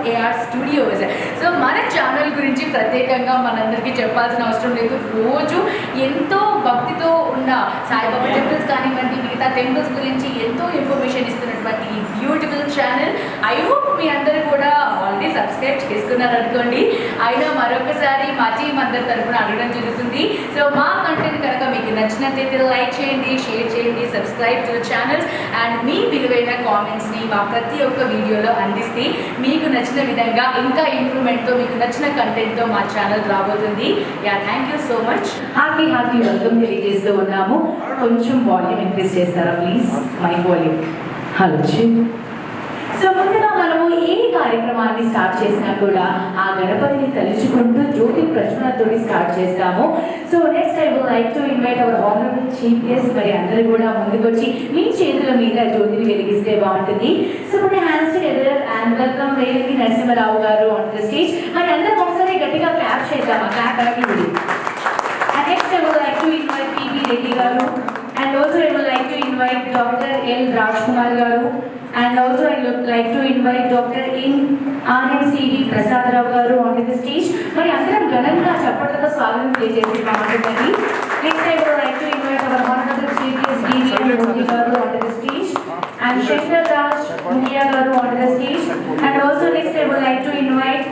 AR Studios. So మన channel గురించి ప్రత్యేకంగా మనందరికీ చెప్పాల్సిన అవసరం లేదు. రోజు ఎంతో భక్తితో ఉన్న సాయిబాబా టెంపుల్స్ కానివ్వండి, మిగతా టెంపుల్స్ గురించి ఎంతో ఇన్ఫర్మేషన్ ఇస్తున్నటువంటి ఈ బ్యూటిఫుల్ ఛానల్. ఐ హోప్ మీ అందరూ కూడా ఆల్రెడీ సబ్స్క్రైబ్ చేసుకున్నారు అనుకోండి. అయినా మరొకసారి మా టీం అందరి తరఫున అడగడం జరుగుతుంది. సో మా కంటెంట్ కనుక మీకు నచ్చినట్లయితే లైక్ చేయండి, షేర్ చేయండి, సబ్స్క్రైబ్ టు ఛానల్స్ అండ్ మీ విలువైన కామెంట్స్ని మా ప్రతి ఒక్క వీడియోలో అందిస్తే మీకు నచ్చిన విధంగా ఇంకా ఇంప్రూవ్మెంట్తో మీకు నచ్చిన కంటెంట్తో మా ఛానల్ రాబోతుంది. Yeah, thank you so much. Happy welcome తెలియజేస్తూ ఉన్నాము. కొంచెం వాల్యూమ్ ఇంక్రీజ్ చేస్తారా please? My volume. Hello. So ముందుగా మనము ఏ కార్యక్రమాన్ని స్టార్ట్ చేసినా కూడా ఆ గణపతిని తలుచుకుంటూ జ్యోతి ప్రజ్వలనతో స్టార్ట్ చేస్తాము. So next I would like to invite our honourable chief guest. మరి అందరూ కూడా ముందుకు వచ్చి మీ చేతుల మీద జ్యోతిని వెలిగిస్తే బాగుంటుంది. సో మన hands together and welcome Revathi Narasimharao garu on the stage. మరి అందరం ఒకసారి గట్టిగా క్లాప్ చేద్దామా? క్లాప్ అవ్వండి. And next I would like to invite P V Reddy garu and also I would like to invite doctor L Raj Kumar garu. And also I would like to invite Dr. in RMCD Prasad Rao garu onto the stage. Mari andaram gananga chappatlato swagatam cheyesi baagundadi. Next I would like to invite our honorable chief guest DVN Modi garu onto the stage and Shekhar Raj Munia garu onto the stage. And also next I would like to invite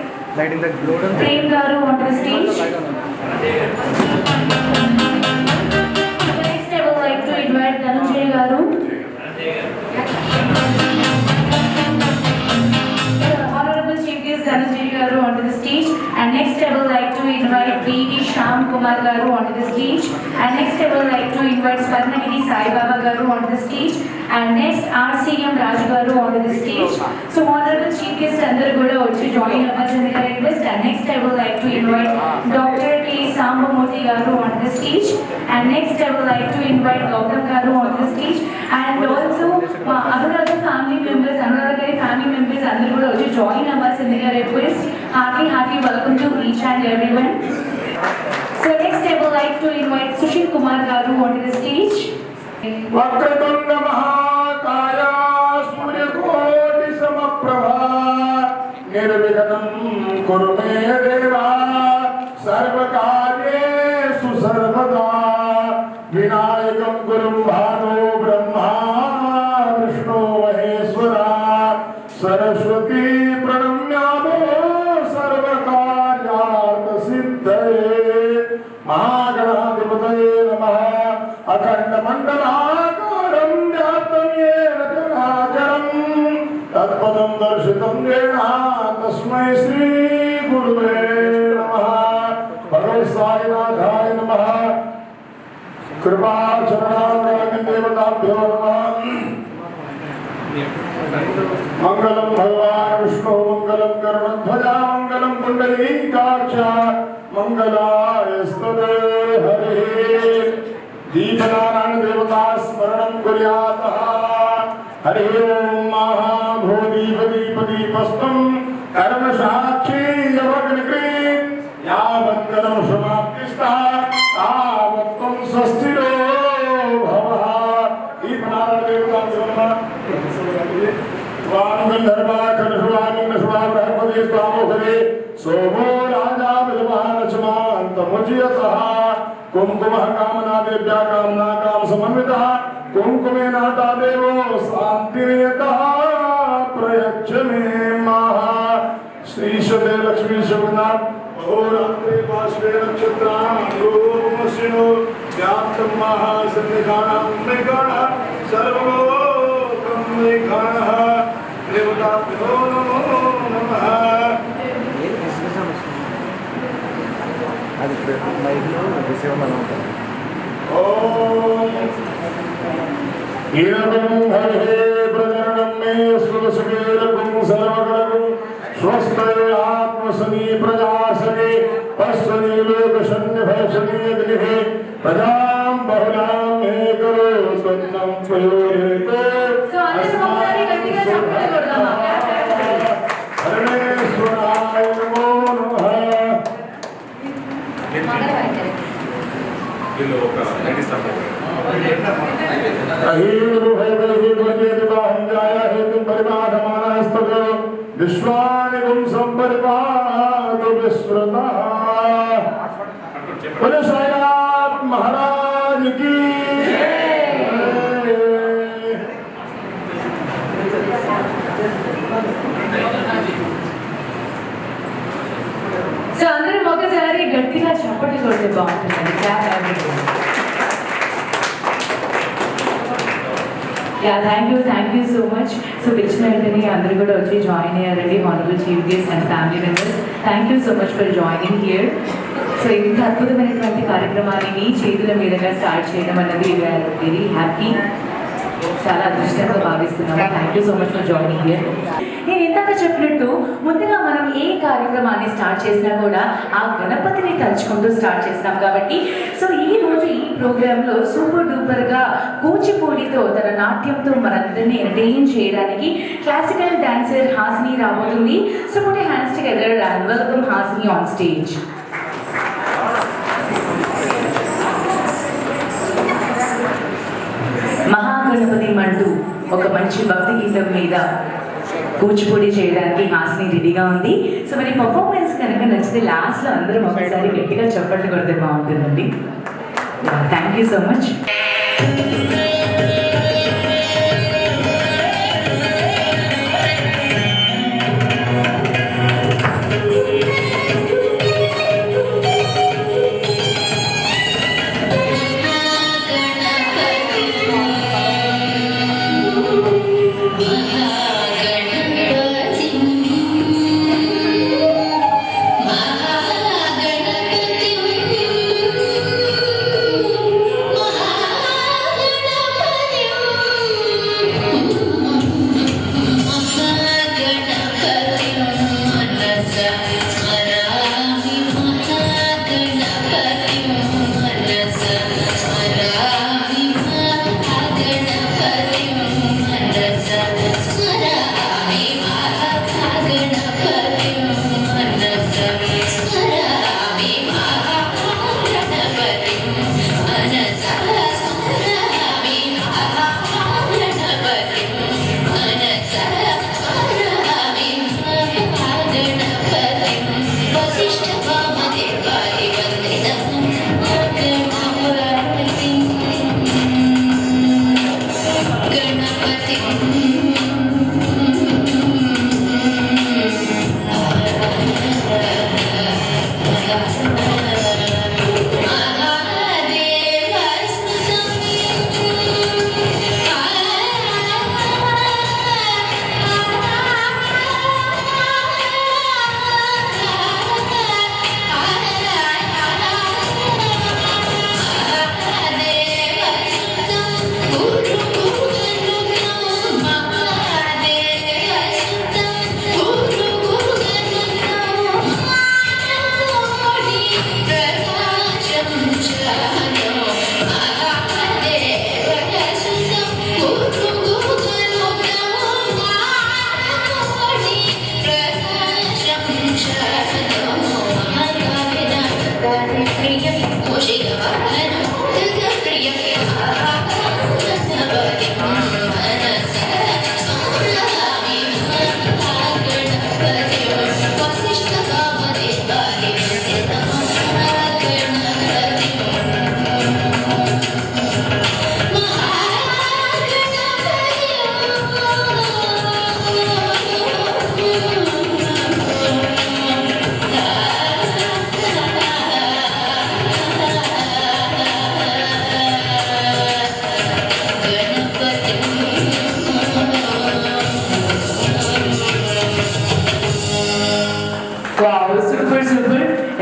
Prem garu onto the stage. Next I would like to invite Dhananjay garu. Dhananjay garu onto the stage. And next I would like to invite B.V. Shyam Kumar garu onto the stage. And next I would like to invite Swarnagiri Sai Baba garu onto the stage. And next RCM Raj garu onto the stage. So honorable chief guest andaru kuda vachi join avvasinదిగా request. And next I would like to invite Dr. K. Sambamurthy garu onto the stage. And next I would like to invite Gautam garu onto the stage. And also Anuradha family members, Anuradha gari family members andaru kuda vachi join avvasinదిగా request. Hearty welcome to each and everyone. So next I would like to invite Sushil Kumar garu onto the stage. Vakratunda మహాకాయ సూర్యకోటి సమప్రభా నిర్విఘ్నం కురు మే దేవా సర్వకార్యేషు సర్వదా వినాయకం గురుం భానో బ్రహ్మా విష్ణు మహేశ్వరా సరస్వతీ ప్రణమ్యామో సర్వకార్యార్థ సిద్ధయే మహాగణాధిపతయే నమః. అఖండ మండలాకారం వ్యాప్తం యేన చరాచరం తత్పదం దర్శితం యేన తస్మై శ్రీ గురువే నమః. భగవత్ సాయినాథాయ నమః. కృపా చరణారవింద దేవతాభ్యో నమః. మంగళం భగవాన్ విష్ణు మంగళం గరుడధ్వజ మంగళం పుండరీకాక్ష మంగళాయస్తదే హరి. దీపనారాయణ దేవతా స్మరణం కుర్యాతః. హరి ఓం మహాభూదీపదీపదీపస్తం కర్మ సాక్షి యవగ్నిగ్రీ యావత్కరం సమాప్తిస్తః తావత్వం స్వస్తిరో భవః. దీపనారాయణ దేవతా స్మరణం सोमो राजा विलवानचमान्तमुज्यतः कुंकुमः कामनादेव्या कामना काम समन्वितः कुंकुमेन देवो शान्तिरेतः प्रयच्छ मे महा. श्रीशते लक्ष्मी शब्दनाथ अहोरात्रे पार्श्वे नक्षत्राणो व्याप्तं महासन्निधानं मेघाणः सर्वलोकं मेघाणः देवताभ्यो नमो नमः. ओम इरं हरे प्रजननं मे सुरसुखेरकुं सर्वगणकुं स्वस्ते आत्मसनी प्रजासने पश्वनी लोकशन्यभयशनी अग्निः प्रजां बहुलां मे करो स्वन्नं प्रयोजयते. हरणेश्वराय नमो नमः. अहीन रूहे वैहि द्वये दिवाहं जाया हेतुं परिमाधमानस्तव विश्वानिगुं संपरिपातु विस्मृतः। बोले साईनाथ महाराज की సో అందరం ఒకసారి గట్టిగా చప్పట్లు కొడితే బాగుంటుందండి. Thank you so much. So పిలిచిన వెంటనే అందరూ కూడా వచ్చి జాయిన్ అయ్యారండి. Honourable chief guest and family members, thank you so much for joining here. So ఇంత అద్భుతమైనటువంటి కార్యక్రమాన్ని మీ చేతుల మీదుగా స్టార్ట్ చేయడం అన్నది వీఆర్ వెరీ హ్యాపీ, చాలా అదృష్టంగా భావిస్తున్నాము. Thank you so much for joining here. నేను ఇందాక చెప్పినట్టు ముందుగా మనం ఏ కార్యక్రమాన్ని స్టార్ట్ చేసినా కూడా ఆ గణపతిని తలుచుకుంటూ స్టార్ట్ చేస్తాం కాబట్టి, సో ఈ రోజు ఈ ప్రోగ్రాంలో సూపర్ డూపర్గా కూచిపూడితో తన నాట్యంతో మనందరినీ ఎంటర్టైన్ చేయడానికి క్లాసికల్ డాన్సర్ హాసిని రాబోతుంది. So put your hands together and welcome Hasini on stage. Mahaganapati అంటూ ఒక మంచి భక్తి గీతం మీద కూచిపూడి చేయడానికి హాసిని రెడీగా ఉంది. సో మరి పర్ఫార్మెన్స్ కనుక నచ్చితే లాస్ట్లో అందరం ఒకసారి గట్టిగా చప్పట్లు కొడితే బాగుంటుందండి. Thank you so much.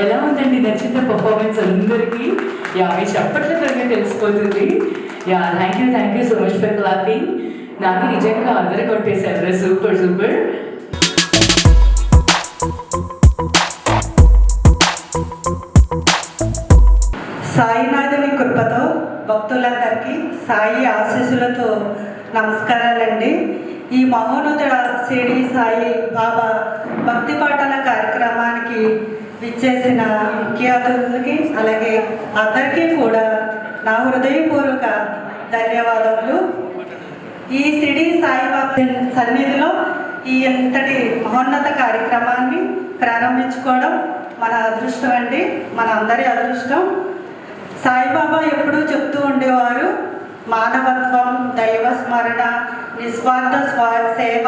ఎలా ఉందండి నచ్చిన పర్ఫార్మెన్స్ అందరికీ? మీ చెప్పట్లేదని తెలిసిపోతుంది. Thank you so much for clapping. నాకు నిజంగా అందరూ కొట్టేశారు. Super super. సాయినాథుని కృపతో భక్తులందరికీ సాయి ఆశీస్సులతో నమస్కారాలండి. ఈ మహోన్నతుడ షిరిడి సాయి బాబా భక్తి పాటల కార్యక్రమానికి విచ్చేసిన ముఖ్య అతిథులకి అలాగే అందరికీ కూడా నా హృదయపూర్వక ధన్యవాదములు. ఈ షిరిడి సాయిబాబా సన్నిధిలో ఈ ఎంతటి మహోన్నత కార్యక్రమాన్ని ప్రారంభించుకోవడం మన అదృష్టం అండి, మన అందరి అదృష్టం. సాయిబాబా ఎప్పుడూ చెప్తూ ఉండేవారు, మానవత్వం, దైవ స్మరణ, నిస్వార్థ సేవ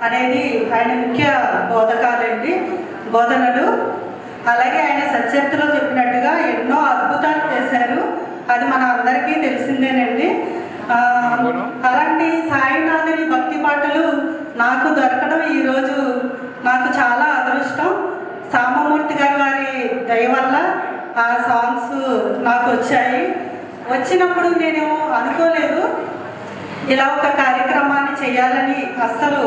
అనేది ఆయన ముఖ్య బోధనలు. అలాగే ఆయన సత్యతలో చెప్పినట్టుగా ఎన్నో అద్భుతాలు చేశారు, అది మన అందరికీ తెలిసిందేనండి. అలాంటి సాయినాథుని భక్తి పాటలు నాకు దొరకడం ఈరోజు నాకు చాలా అదృష్టం. సామమూర్తి గారి వారి దయ వల్ల ఆ సాంగ్స్ నాకు వచ్చాయి. వచ్చినప్పుడు నేను అనుకోలేదు, ఇలా ఒక కార్యక్రమాన్ని చేయాలని అస్సలు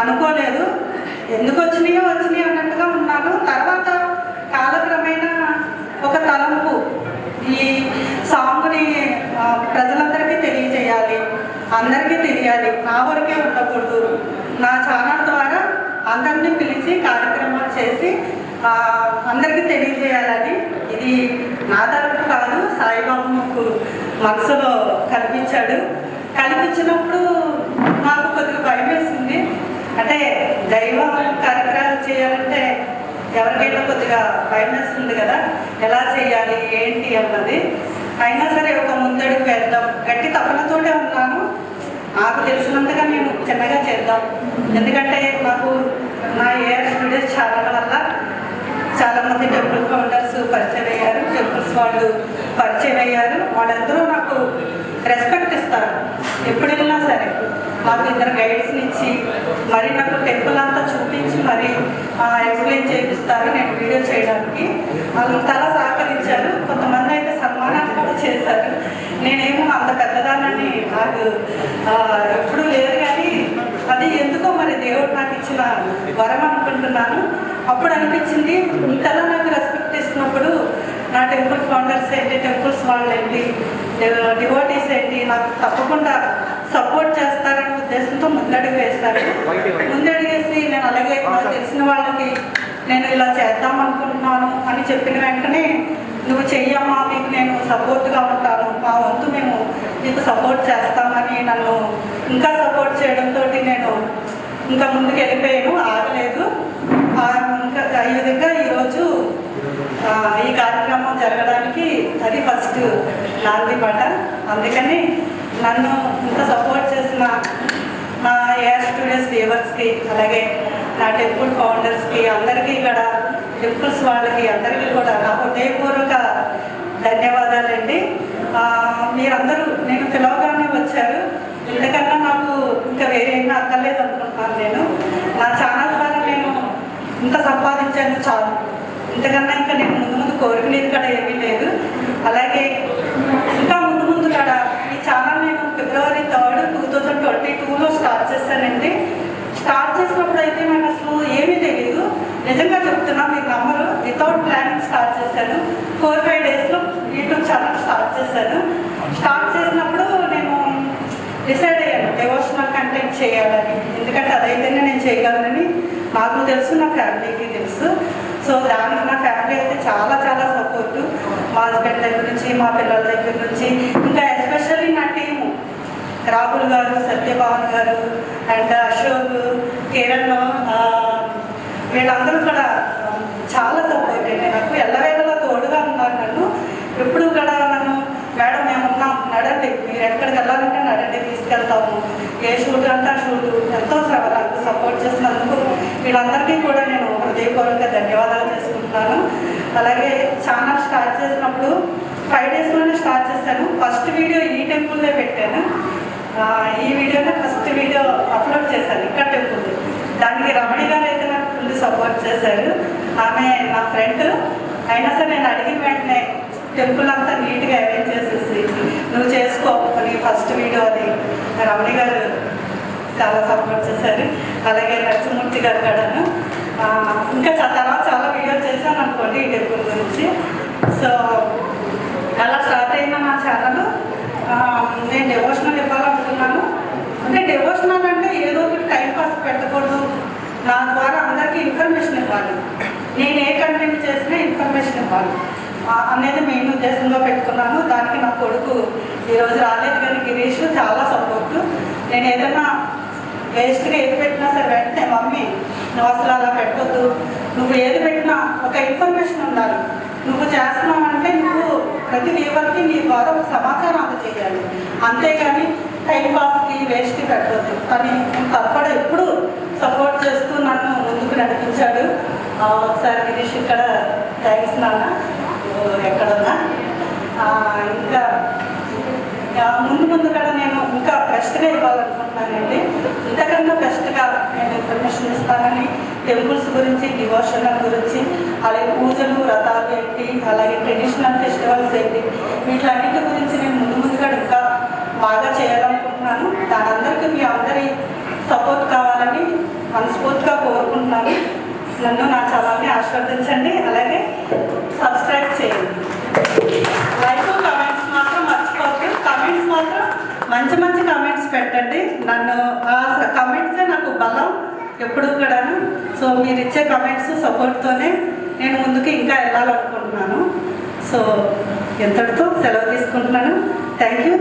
అనుకోలేదు. ఎందుకు వచ్చినాయో అన్నట్టుగా ఉన్నాను. తర్వాత కాలక్రమేణా ఒక తలంపు, ఈ సాంగ్ని ప్రజలందరికీ తెలియజేయాలి, అందరికీ తెలియాలి, నా వరకే ఉండకూడదు, నా ఛానల్ ద్వారా అందరినీ పిలిచి కార్యక్రమాలు చేసి అందరికీ తెలియజేయాలని. ఇది నా తరపు కాదు, సాయిబాబు నాకు మనసులో కల్పించినప్పుడు నాకు కొద్దిగా భయం వేసింది. అంటే దైవ కార్యక్రమాలు చేయాలంటే ఎవరికైనా కొద్దిగా భయం వేస్తుంది కదా, ఎలా చేయాలి ఏంటి అన్నది. అయినా సరే ఒక ముందడుగు వేద్దాం, గట్టి తపనతోటే ఉన్నాను. నాకు తెలిసినంతగా నేను చిన్నగా చేద్దాం. ఎందుకంటే నాకు నా ఏఆర్ స్టూడియోస్ ఛానల్ వల్ల చాలామంది టెంపుల్ ఫౌండర్స్ పరిచయం అయ్యారు, టెంపుల్స్ వాళ్ళు పరిచయం అయ్యారు. వాళ్ళందరూ నాకు రెస్పెక్ట్ ఇస్తారు. ఎప్పుడు వెళ్ళినా సరే నాకు ఇద్దరు గైడ్స్ని ఇచ్చి మరి నాకు టెంపుల్ అంతా చూపించి మరి ఎక్స్ప్లెయిన్ చేపిస్తారు నేను వీడియో చేయడానికి. వాళ్ళు చాలా సహకరించారు. కొంతమంది అయితే సన్మానాలు కూడా చేశారు. నేనేమో అంత పెద్దదానని నాకు ఎప్పుడూ లేదు, కానీ అది ఎందుకో మరి దేవుడు నాకు ఇచ్చిన వరం అనుకుంటున్నాను. అప్పుడు అనిపించింది, ఇంతలా నాకు రెస్పెక్ట్ ఇస్తున్నప్పుడు నా టెంపుల్ ఫౌండర్స్ ఏంటి, టెంపుల్స్ వాళ్ళు ఏంటి, డివోటీస్ ఏంటి, నాకు తప్పకుండా సపోర్ట్ చేస్తారనే ఉద్దేశంతో ముందడుగు వేస్తారు. ముందడుగేసి నేను అలాగే నాకు తెలిసిన వాళ్ళకి నేను ఇలా చేద్దాం అనుకుంటున్నాను అని చెప్పిన వెంటనే, నువ్వు చెయ్యమ్మా, మీకు నేను సపోర్ట్గా ఉంటాను, మా వంతు మేము నీకు సపోర్ట్ చేస్తామని నన్ను ఇంకా సపోర్ట్ చేయడంతో నేను ఇంకా ముందుకు వెళ్ళిపోయాను, ఆగలేదు. ఇంకా ఈ విధంగా ఈరోజు ఈ కార్యక్రమం జరగడానికి అది ఫస్ట్ నాంది మాట. అందుకని నన్ను ఇంత సపోర్ట్ చేసిన నా ఏఆర్ స్టూడియోస్ వ్యూవర్స్కి, అలాగే నా టెంపుల్ ఫౌండర్స్కి, అందరికీ ఇక్కడ టెంపుల్స్ వాళ్ళకి అందరికీ కూడా నా హృదయపూర్వక ధన్యవాదాలండి. మీరందరూ నేను పిలవగానే వచ్చారు. ఇంతకన్నా నాకు ఇంకా వేరే ఏమీ అక్కర్లేదు అనుకుంటున్నాను. నేను నా ఛానల్ ద్వారా నేను ఇంత సంపాదించాను చాలు, ఇంతకన్నా ఇంకా నేను ముందు కోరుకునేది కూడా ఏమీ లేదు. అలాగే ఇంకా ముందు కూడా ఈ ఛానల్ నేను February 3, 2022లో స్టార్ట్ చేశానండి. స్టార్ట్ చేసినప్పుడు అయితే నాకు అసలు ఏమీ తెలియదు, నిజంగా చెప్తున్నా, మీరు నమ్మరు. వితౌట్ ప్లానింగ్ స్టార్ట్ చేశాను. 4-5 డేస్లో యూట్యూబ్ ఛానల్ స్టార్ట్ చేశాను. స్టార్ట్ చేసినప్పుడు నేను డిసైడ్ అయ్యాను డివోషనల్ కంటెంట్ చేయాలని. ఎందుకంటే అదైతేనే నేను చేయగలనని నాకు తెలుసు, నా ఫ్యామిలీకి తెలుసు. సో దానికి నా ఫ్యామిలీ అయితే చాలా చాలా సపోర్టు. మా హస్బెండ్ దగ్గర నుంచి, మా పిల్లల దగ్గర నుంచి, ఇంకా ఎస్పెషల్లీ నా టీము రాహుల్ గారు, సత్యభావన్ గారు అండ్ అశోక్, కిరణ్, వీళ్ళందరూ కూడా చాలా సపోర్ట్ అండి. నాకు ఎల్లవేళలా తోడుగా ఉన్నారు. నన్ను ఎప్పుడు కూడా నన్ను, మేడం మేమున్నాం, నడండి, మీరు ఎక్కడికి వెళ్ళాలంటే నడండి, తీసుకెళ్తాము, ఏ షూట్ అంటే ఆ షూట్, ఎంతో నాకు సపోర్ట్ చేసినందుకు వీళ్ళందరికీ కూడా నేను హృదయపూర్వక ధన్యవాదాలు చేసుకుంటున్నాను. అలాగే ఛానల్ స్టార్ట్ చేసినప్పుడు 5 డేస్లోనే స్టార్ట్ చేశాను. ఫస్ట్ వీడియో ఈ టెంపుల్లో పెట్టాను. ఈ వీడియోనే ఫస్ట్ వీడియో అప్లోడ్ చేశాను ఇక్కడ టెంపుల్. దానికి రమణి గారు అయితే నాకు ఫుల్ సపోర్ట్ చేశారు. ఆమె నా ఫ్రెండ్ అయినా సరే నేను అడిగిన వెంటనే టెంపుల్ అంతా నీట్గా అరేంజ్ చేసేసి నువ్వు చేసుకో అని ఫస్ట్ వీడియో అది రమణి గారు చాలా సపోర్ట్ చేశారు. అలాగే నరసింహమూర్తి గారు కూడాను. ఇంకా తర్వాత చాలా వీడియోలు చేశాను అనుకోండి ఈ టెంపుల్ గురించి. సో అలా స్టార్ట్ అయిన నా ఛానల్ నేను డివోషనల్ ఇవ్వాలనుకున్నాను. అంటే డివోషనల్ అంటే ఏదో ఒకటి టైంపాస్ పెట్టకూడదు, నా ద్వారా అందరికీ ఇన్ఫర్మేషన్ ఇవ్వాలి, నేను ఏ కంటెంట్ చేసినా ఇన్ఫర్మేషన్ ఇవ్వాలి అనేది మెయిన్ ఉద్దేశంగా పెట్టుకున్నాను. దానికి నా కొడుకు ఈరోజు రాలేదు, కానీ గిరీష్ చాలా సపోర్టు. నేను ఏదైనా వేస్ట్గా ఏది పెట్టినా సరే వెంటనే మమ్మీ నువ్వు అసలు అలా పెట్టొద్దు, నువ్వు ఏది పెట్టినా ఒక ఇన్ఫర్మేషన్ ఉండాలి, నువ్వు చేస్తున్నావు అంటే నువ్వు ప్రతి వీవర్కి నీ ద్వారా ఒక సమాచారం అందజేయాలి, అంతేగాని టైం పాస్కి వేస్ట్కి పెట్టవద్దు అని తప్పడ ఎప్పుడు సపోర్ట్ చేస్తూ నన్ను ముందుకు నడిపించాడు. ఒకసారి గిరీష్ ఇక్కడ థ్యాంక్స్ నాన్న ఎక్కడున్నా. ఇంకా ముందు కూడా నేను ఇంకా బెస్ట్గా ఇవ్వాలనుకుంటున్నానండి. ఇంతకన్నా బెస్ట్గా నేను ఇన్ఫర్మేషన్ ఇస్తానని టెంపుల్స్ గురించి, డివోషనల్ గురించి, అలాగే పూజలు వ్రతాలు ఏంటి, అలాగే ట్రెడిషనల్ ఫెస్టివల్స్ ఏంటి, వీటన్నిటి గురించి నేను ముందుగా ఇంకా బాగా చేయాలనుకుంటున్నాను. దానందరికీ మీ అందరి సపోర్ట్ కావాలని మనస్ఫూర్తిగా కోరుకుంటున్నాను. నన్ను నా ఛానల్ని ఆశీర్వదించండి, అలాగే సబ్స్క్రైబ్ చేయండి. లైక్ కమెంట్స్ మాత్రం మర్చిపోవద్దు. కమెంట్స్ మాత్రం మంచి మంచి కమెంట్స్ పెట్టండి. నన్ను ఆ కమెంట్సే నాకు బలం ఎప్పుడు కూడాను. సో మీరు ఇచ్చే కమెంట్స్ సపోర్ట్తోనే నేను ముందుకు ఇంకా వెళ్ళాలనుకుంటున్నాను. సో ఎంతటితో సెలవు తీసుకుంటున్నాను. Thank you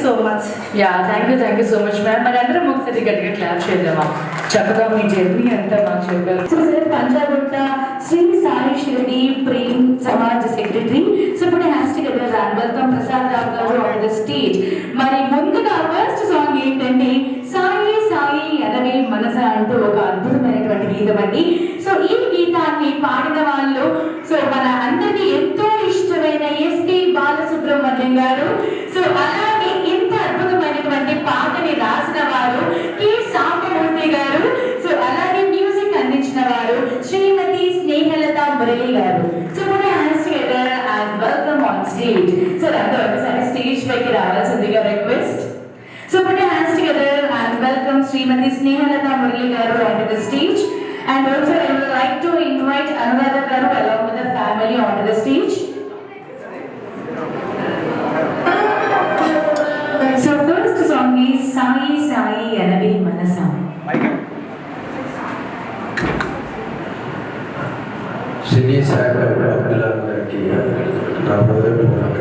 so much. Yeah thank you so much ma'am. మరి అందరం ఒకసారి గట్టిగా క్లాప్ చేద్దామా? చక్కగా మీ జర్నీ అంతా మాకు చెప్పారు. So sir Panjagutta Shri Sai Shirdi Prem Samaj secretary. So ఇప్పుడు హ్యాస్టిక్ వెల్కమ్ ప్రసాద్ రావు గారు ఆన్ ద స్టేజ్. మరి ముందుగా ఫస్ట్ సాంగ్ ఏంటంటే సాయి సాయి అనవే మనస అంటూ ఒక అద్భుతమైనటువంటి గీతం అండి. సో ఈ గీతాన్ని పాడిన వాళ్ళు సో మన అందరికీ ఎంతో ఇష్టమైన ఎస్పి బాలసుబ్రహ్మణ్యం గారు. సో అలాగే ఇంత అద్భుతమైనటువంటి పాటని రాసిన వారు కె సాంబమూర్తి గారు. సో అలాగే మ్యూజిక్ అందించిన వారు శ్రీమతి Snehalatha Murali garu. So and welcome on stage. So అందరూ ఒకసారి స్టేజ్ పైకి రావాల్సిందిగా request. So put your hands together and welcome Srimati Snehalata Murali garu onto the stage. And also I would like to invite Anuradha garu along with the family onto the stage. So first song is Sai Sai Anave Manasa. Shri Saibaba భక్తులందరికీ నా హృదయపూర్వక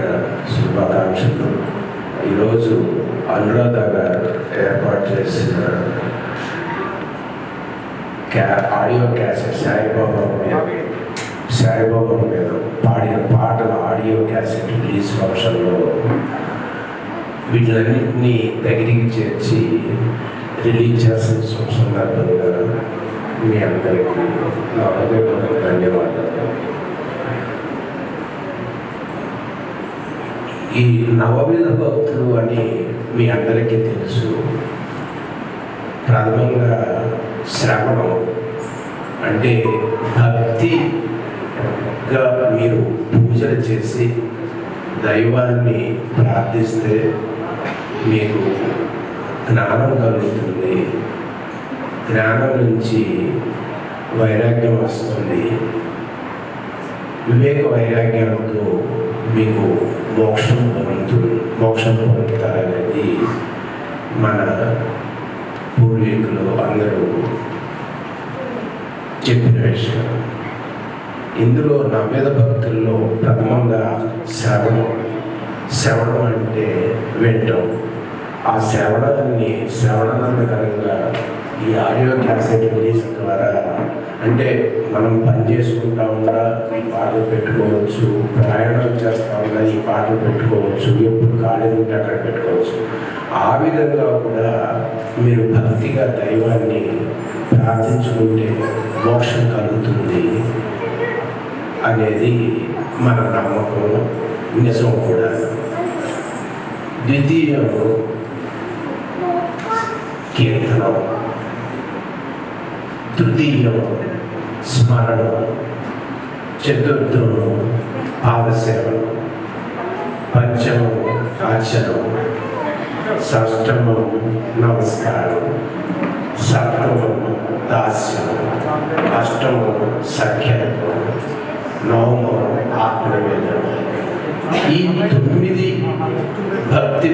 శుభాకాంక్షలు. ఈరోజు అనురాధ గారు ఏర్పాటు చేసిన audio cassette Saibaba మీద పాడిన పాటల ఆడియో క్యాసెట్ రిలీజ్ ఫంక్షన్లో వీటిలన్నింటినీ దగ్గరికి చేర్చి రిలీజ్ చేసిన సందర్భంగా మీ అందరికీ నా హృదయపూర్వక ధన్యవాదాలు. ఈ నవవిధ భక్తులు అని మీ అందరికీ తెలుసు. ప్రథమంగా శ్రవణం అంటే భక్తిగా మీరు పూజలు చేసి దైవాన్ని ప్రార్థిస్తే మీకు జ్ఞానం కలుగుతుంది. జ్ఞానం నుంచి వైరాగ్యం వస్తుంది. వివేక వైరాగ్యంతో మీకు మోక్షం పొందుతారనేది మన పూర్వీకులు అందరూ చెప్పిన విషయం. ఇందులో నవ్వేద భక్తుల్లో ప్రథమంగా శ్రవణం అంటే వినటం. ఆ శ్రవణానందకరంగా ఈ ఆడియో క్యాసెట్ రిలీజ్ ద్వారా అంటే మనం పని చేసుకుంటా ఉన్నా ఈ పాటలు పెట్టుకోవచ్చు, ప్రయాణం చేస్తూ ఉన్నా ఈ పాటలు పెట్టుకోవచ్చు, ఎప్పుడు ఖాళీ ఉంటే అక్కడ పెట్టుకోవచ్చు. ఆ విధంగా కూడా మీరు భక్తిగా దైవాన్ని ప్రార్థించుకుంటే మోక్షం కలుగుతుంది అనేది మన నమ్మకం, నిజం కూడా. ద్వితీయం కీర్తనం, తృతీయం స్మరణం, చతుర్థం పాదసేవనం, పంచమం అర్చనం, షష్టమం నమస్కారం, సప్తమం దాస్యం, అష్టమం సఖ్యత్వం, నవమం ఆత్మనివేదనం. ఈ 9 భక్తి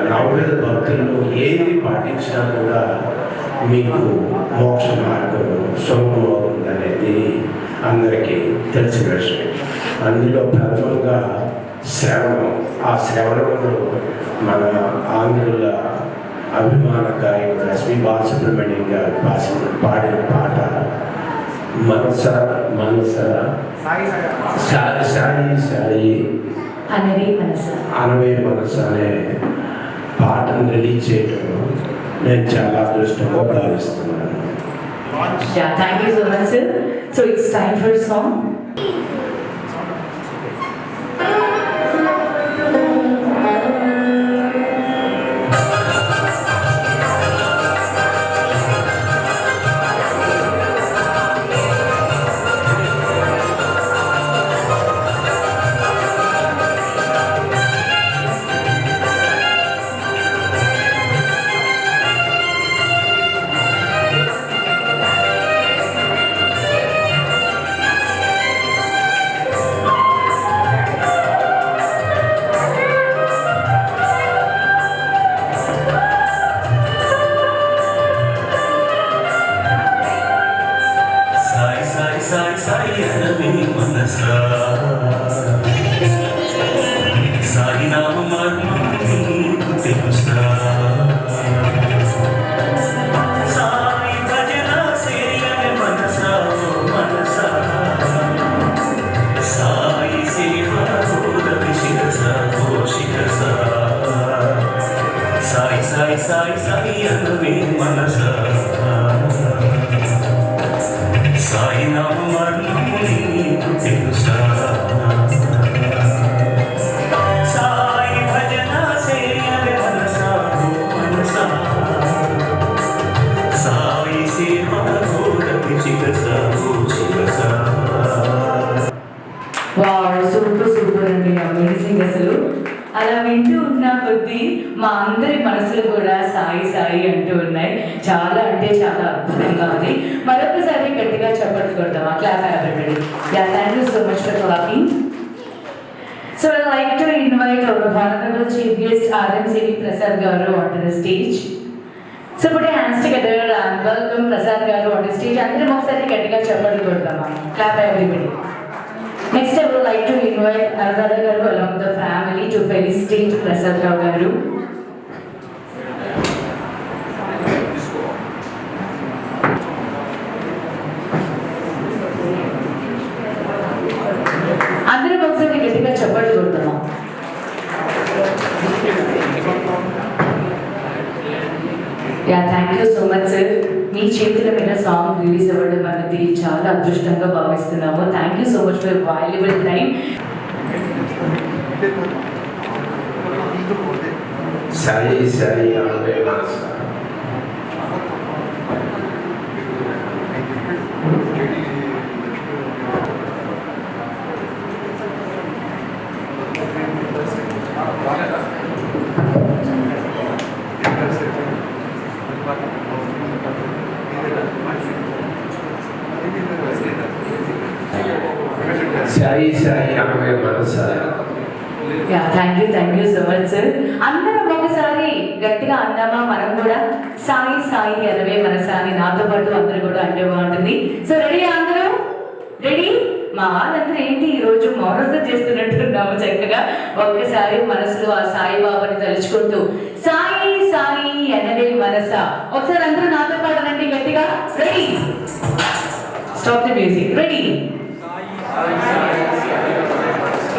నవవిధ భక్తుల్లో ఏది పాటించినా కూడా మీకు మోక్ష మార్గం సులభమవుతుందనేది అందరికీ తెలిసిన విషయం. అందులో ప్రథమంగా శ్రవణం. ఆ శ్రవణంలో మన ఆంధ్రుల అభిమాన గాయకుడు ఎస్పి బాలసుబ్రహ్మణ్యం గారు పాడిన పాట మనస మనస సాయి సాయి అనవే మనస అనే పాటను రిలీజ్ చేయడం నేను చాలా అదృష్టంగా భావిస్తున్నాను. Yeah, thank you so much, sir. So it's time for a song. Sai నామ సాయి భజన సేయని మనసా మనసా సాయి సేవ శిరసా సాయి సాయి సాయి సాయి అనవే మనసా సాయి నామ మర్మము నీకు తెలుసా సాయి భజన సేయని మనసా మనసా సాయి సేవ శిరసా శిరసా. వావ్, సూపర్ సూపర్ అండి, అమేజింగ్. అసలు అలా వింటూ ఉన్న కొద్దీ మా అందరి మనసులు కూడా సాయి సాయి అంటూ ఉన్నాయి. చాలా అంటే చాలా అద్భుతంగా ఉంది. మరొకసారి గట్టిగా చెప్పట్లు కొడతామా? Clap everybody. Yeah, thank you so much for clapping. So I'd like to invite our honorable chief guest R.M.C.V. Prasad garu onto the stage. So put your hands together and welcome Prasad garu on the stage. అందరం ఒకసారి గట్టిగా చెప్పట్లు కొడతామా? Clap everybody. Next, I would like to invite Anuradha garu along with the family to felicitate Prasad Rao garu. అందరం ఒకసారి గట్టిగా చెప్పట్లు కొడతామా? Yeah, thank you so much sir. మీ చేతుల మీద సాంగ్ రిలీజ్ అవ్వడం అనేది చాలా అదృష్టంగా భావిస్తున్నాము. Thank you so much for valuable time. Sai Sai అనవే మనస సాయి సాయి అనవే మనస. Yeah, thank you so much sir. అందరం ఒకసారి గట్టిగా అందామా? మనం కూడా సాయి సాయి అనవే మనస అని నాతో పాటు అందరూ కూడా అంటే బాగుంటుంది. సో రెడీ అందరూ? రెడీ? మా వాళ్ళందరూ ఏంటి ఈరోజు మౌనవ్రతం చేస్తున్నట్టున్నాము. చక్కగా ఒక్కసారి మనసులో ఆ సాయి బాబాని తలుచుకుంటూ సాయి సాయి అనవే మనస ఒకసారి అందరూ నాతో పాటు రండి గట్టిగా. Ready? Stop the music. Ready?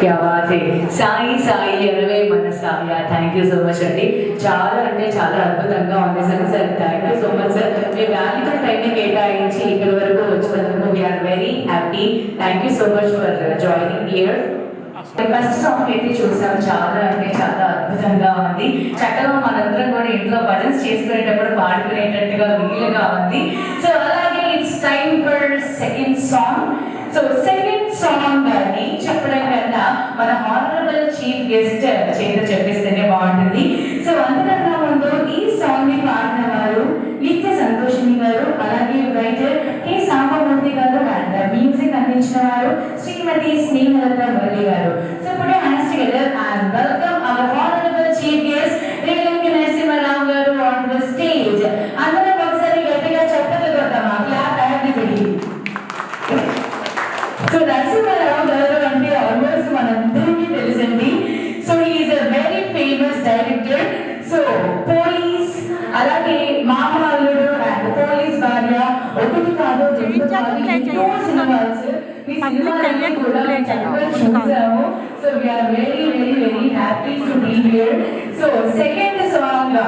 क्या बात है. సాయి సాయి అనవే మనస. Yeah, thank you so much అండి. చాలా అంటే చాలా అద్భుతంగా ఉంది sir. Thank you so much sir. మీ వాల్యుబుల్ టైంని కేటాయించి ఇక్కడి వరకు వచ్చినందుకు we are very happy. Thank you so much for joining here. First song అయితే చూసాం, చాలా అంటే చాలా అద్భుతంగా ఉంది. చక్కగా మనందరం కూడా ఇంట్లో భజన్స్ చేసుకునేటప్పుడు పాడుకునేటట్టుగా వీలుగా ఉంది. సో అలాగే it's time for second song. So second song అని చెప్పడం కన్నా మన హానరబుల్ చీఫ్ గెస్ట్ చేత చెప్పిస్తేనే బాగుంటుంది. సో అందుకన్నా ముందు ఈ సాంగ్ ని పాడిన వారు నిత్య సంతోషిని గారు, అలాగే రైటర్ కె సాంబమూర్తి గారు అండ్ మ్యూజిక్ అందించిన వారు శ్రీమతి Snehalatha Murali garu. So put your hands together and welcome our honourable chief guest Relangi Narasimha Rao garu on the stage. అందరం ఒకసారి గట్టిగా చెప్పట్లు కొడతామా? Clap everybody. So Narasimha Rao garu అంటే ఆల్మోస్ట్ మనందరికీ తెలుసండి. So he is a very famous director. So police, ఎన్నో సినిమాస్ ఈ సినిమాలన్నీ కూడా చక్కగా చూసాము. So we are very very very happy to be here. So second song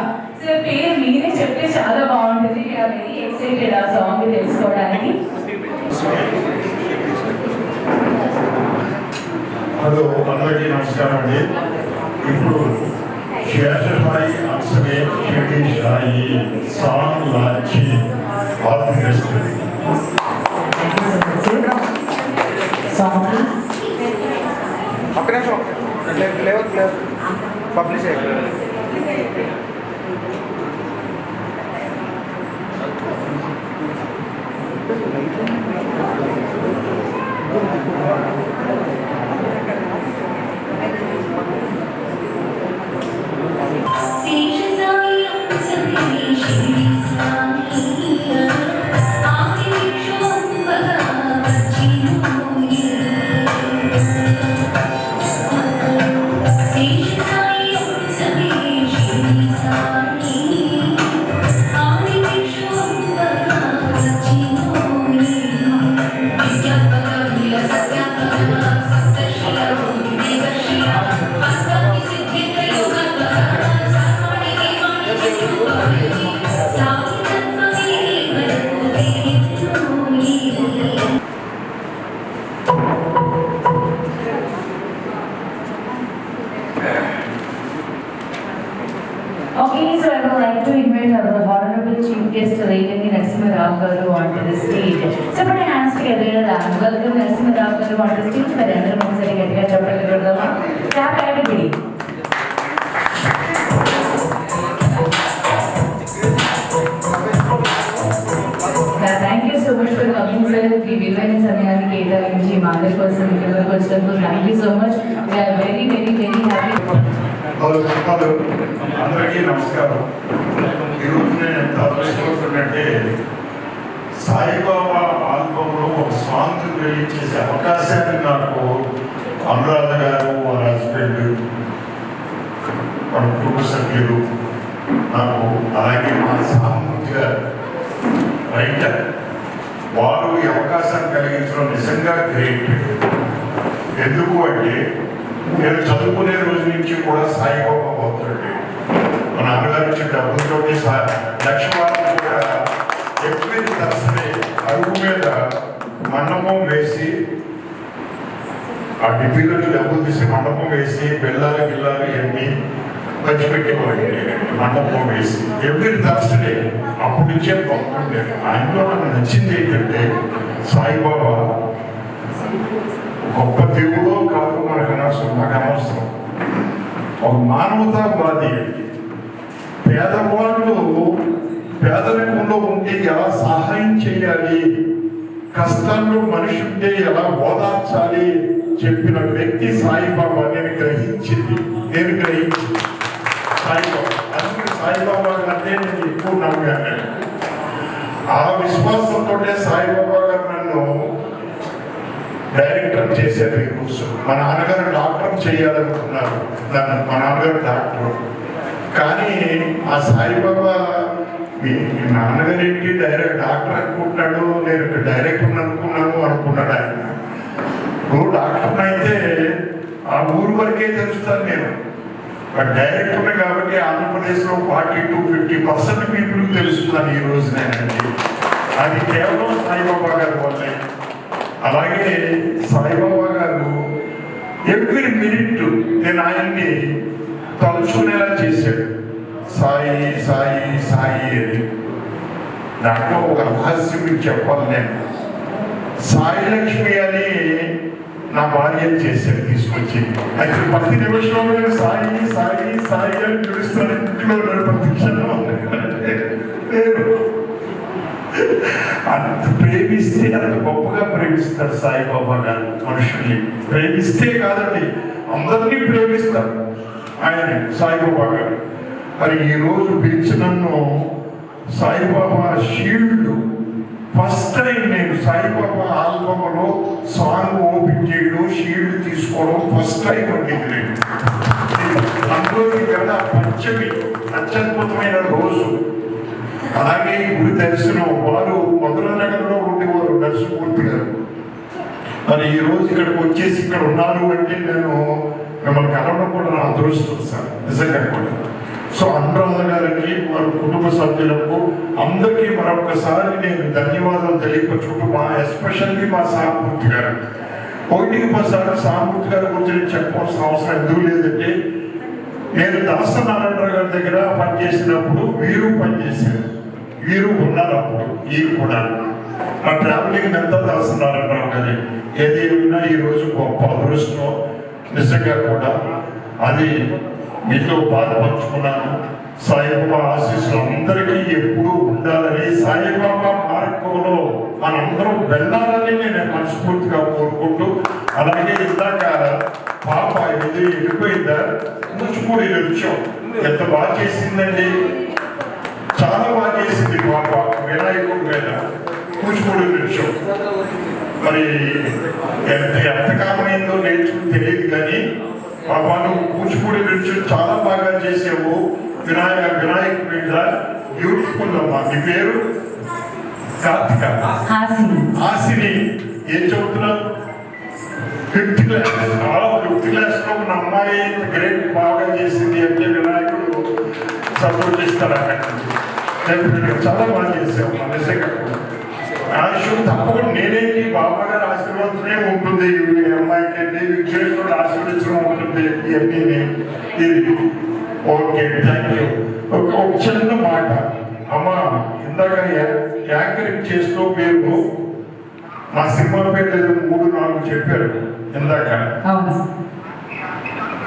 so పేరు మీరే చెప్తే చాలా బాగుంటుంది. వీఆర్ వెరీ ఎక్సైటెడ్ ఆ సాంగ్ తెలుసుకోవడానికి. హలో, అందరికీ నమస్కారం అండి. ఇప్పుడు శేషసాయి అక్షరే Shirdi Sai song launch all the best. ఒక్క నిమిషం లేవు పబ్లిష్ అయిపోయింది. Okay, so I would like to invite our Honorable Chief Guest Railingi Narasimha Rao garu onto the stage. So put your hands together and welcome Narasimha Rao garu onto the stage. మరి అందరం ఒకసారి గట్టిగా చెప్పండి కొడదామా? Clap everybody. Thank you so much for coming, sir. మీ విలువైన సమయాన్ని కేటాయించి మా అందరి కోసం ఇక్కడికి వచ్చినందుకు thank you so much. We are very very very happy. అందరికీ నమస్కారం. ఈరోజు నేను ఎంత అదృష్టవంతుడంటే సాయిబాబా ఆల్బంలో ఒక సాంగ్ రిలీజ్ చేసే అవకాశాన్ని నాకు అనురాధ గారు, వాళ్ళ హస్బెండ్, వాళ్ళ కుటుంబ సభ్యులు, నాకు అలాగే మా సామూహిక రైటర్ వారు ఈ అవకాశాన్ని కలిగించడం నిజంగా గ్రేట్. ఎందుకు అంటే నేను చదువుకునే రోజు నుంచి కూడా సాయిబాబా భక్తుడండి. మా నాన్నగారు ఇచ్చిన డబ్బులతోటి లక్ష్మణ్ కూడా ఎవ్రీ థర్స్డే అరుగు మీద మండపం వేసి ఆ డిబ్బీలో డబ్బులు తీసి మండపం వేసి బెల్లాలు గిల్లాలు ఎన్ని పంచిపెట్టేవాడి మండపం వేసి ఎవ్రీ థర్స్డే. అప్పటి నుంచే భక్తుండే. ఆయనలో నాకు నచ్చింది ఏంటంటే సాయిబాబా గొప్ప దేవుడో కాదు మనకు అనవసరం, నాకు అనవసరం. ఒక మానవతావాది. పేదవాళ్ళు పేదరికంలో ఉంటే ఎలా సహాయం చేయాలి, కష్టాల్లో మనిషి ఉంటే ఎలా ఓదార్చాలి చెప్పిన వ్యక్తి సాయిబాబా. నేను గ్రహించింది సాయిబాబా. అందుకే సాయిబాబా అంటే నేను ఎక్కువ నమ్మాను. ఆ విశ్వాసంతో సాయిబాబా గారు నన్ను డైరెక్టర్ చేశారు. ఈ కోర్సు మా నాన్నగారు డాక్టర్ చేయాలనుకున్నారు. నన్ను మా నాన్నగారు డాక్టర్. కానీ ఆ సాయిబాబా మీ నాన్నగారు ఏంటి డాక్టర్ అనుకుంటున్నాడు, నేను డైరెక్టర్ అనుకున్నాడు ఆయన. నువ్వు డాక్టర్ అయితే ఆ ఊరు వరకే తెలుస్తాను నేను. బట్ డైరెక్టర్ కాబట్టి ఆంధ్రప్రదేశ్లో 40-50% పీపుల్కి తెలుస్తున్నాను ఈ రోజు నేనండి. అది కేవలం సాయిబాబా గారి వల్లే. అలాగే సాయిబాబా గారు ఎవ్రీ మినిట్ నేను ఆయన్ని తలుచుకునేలా చేశాడు. సాయి సాయి సాయి అని. దాంట్లో ఒక రహస్యం మీకు చెప్పాలి. నేను సాయి లక్ష్మి అని నా భార్య చేశాడు తీసుకొచ్చి. అయితే ప్రతి నిమిషంలో నేను సాయి సాయి సాయి అని పిలుస్తాను ఇంట్లో ప్రతి క్షణం. అంత ప్రేమిస్తే అంత గొప్పగా ప్రేమిస్తారు సాయిబాబా గారు మనుషుల్ని. ప్రేమిస్తే కాదండి, అందరినీ ప్రేమిస్తారు ఆయన సాయిబాబా గారు. మరి ఈరోజు పిలిచి నన్ను సాయిబాబా షీల్డ్ ఫస్ట్ టైం నేను సాయిబాబా ఆల్బమ్లో సాంగ్ ఓపెన్ చేయడం, షీల్డ్ తీసుకోవడం ఫస్ట్ టైం అండి. అందులో కదా పంచమి అత్యద్భుతమైన రోజు. అలాగే ఈ గుడి దర్శనం వారు మధుర నగరంలో ఉండేవారు నరసింహమూర్తి గారు. మరి ఈ రోజు ఇక్కడికి వచ్చేసి ఇక్కడ ఉన్నారు అంటే నేను మిమ్మల్ని కలవడం కూడా నా అదృష్టం సార్, నిజంగా కూడా. సో అనురాధ గారికి వారి కుటుంబ సభ్యులకు అందరికీ మరొకసారి నేను ధన్యవాదాలు తెలియపరుచుకుంటూ ఎస్పెషల్లీ మా సామూర్తి గారు. ఒకటికి పదిసార్లు సామూర్తి గారి గురించి నేను చెప్పవలసిన అవసరం ఎందుకు లేదంటే, నేను దాసనారాయణరావు గారి దగ్గర పనిచేసినప్పుడు వీరు పనిచేశారు, వీరు ఉన్నారు అప్పుడు, వీరు కూడా ఆ ట్రావెలింగ్ అంతా దాసనారాయణరావు గారి. ఏది ఏమైనా ఈరోజు గొప్ప అదృష్టం నిజంగా కూడా. అది మీతో బాధపరుచుకున్నాను. సాయిబాబా ఆశీస్సులు అందరికీ ఎప్పుడూ ఉండాలని, సాయిబాబా మార్గంలో మనందరం వెళ్ళాలని నేను మనస్ఫూర్తిగా కోరుకుంటూ, అలాగే ఇందాక పాప ఇది వెళ్ళిపోయిందా కూచిపూడి నృత్యం ఎంత బాగా చేసిందండి, చాలా బాగా చేసింది పాప. వినాయకుడి మీద కూచిపూడి నృత్యం మరి ఎంతకాలమైందో నేర్చుకుని తెలియదు కానీ పాప నువ్వు కూచిపూడి నృత్యం చాలా బాగా చేసావు. వినాయకుడి మీద బ్యూటిఫుల్ అమ్మా. నీ పేరు కార్తిక హాసిని. ఏం చదువుతున్నావు? 5th class. 5th క్లాస్లో ఉన్న అమ్మాయి గ్రేట్ బాగా చేసింది అంటే వినాయకుడు సపోర్ట్ ఇస్తారు అక్కడ. చాలా బాగా చేసావు నిజంగా. ఆశీర్వాదం తప్పకుండా నేనేంటి బాబా గారు ఆశీర్వాదమే ఉంటుంది ఈ అమ్మాయికి, విజయకుడు ఆశీర్వదించడం ఉంటుంది ఇవన్నీ. ఇది ఓకే, థ్యాంక్ యూ. ఒక చిన్న మాట అమ్మా, ఇందాక యాంకరింగ్ చేస్తూ పేరు మా సినిమా పేరు 3-4 చెప్పారు ఇందాక.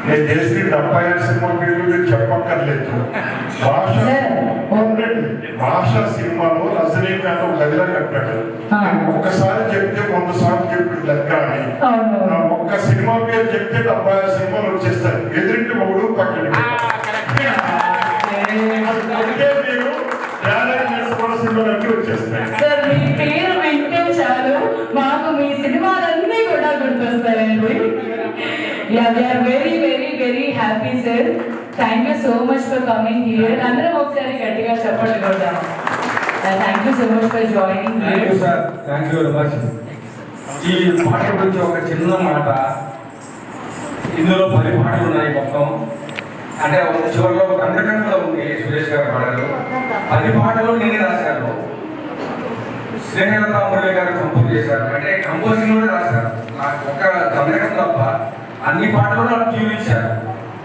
నేను చేసిన 76 సినిమా పేర్లు మీరు చెప్పక్కర్లేదు. భాష సినిమాలో రజనీకాంత్ గదిలా కట్టాడు. ఒక్కసారి చెప్తే 100 సార్లు చెప్పిన లెక్క అని. ఒక్క సినిమా పేరు చెప్తే 76 సినిమాలు వచ్చేస్తాయి. ఎదురింటి మొగుడు పక్కన మీరు సినిమాలన్నీ వచ్చేస్తాయి. సార్ మీ పేరు వింటే చాలు మాకు మీ సినిమాలన్నీ కూడా గుర్తొస్తాయండి. Very very very happy sir. Thank you so much for coming here. అందరం ఒకసారి గట్టిగా చెప్పండి కూడా. Thank you so much for joining here. Sir thank you very much. ఈ పాట గురించి ఒక చిన్న మాట. ఇందులో 10 పాటలు ఉన్నాయి మొత్తం. అంటే చివరిలో ఒక గంటకంలో ఉంది సురేష్ గారి పాటలు. 10 పాటలు నేనే రాశాను. స్నేహలత మురళి గారు కంపోజ్ చేశారు. అంటే కంపోజింగ్ కూడా రాశారు. నాకు ఒక గంటకం తప్ప అన్ని పాటలు నాకు ట్యూన్ ఇచ్చారు.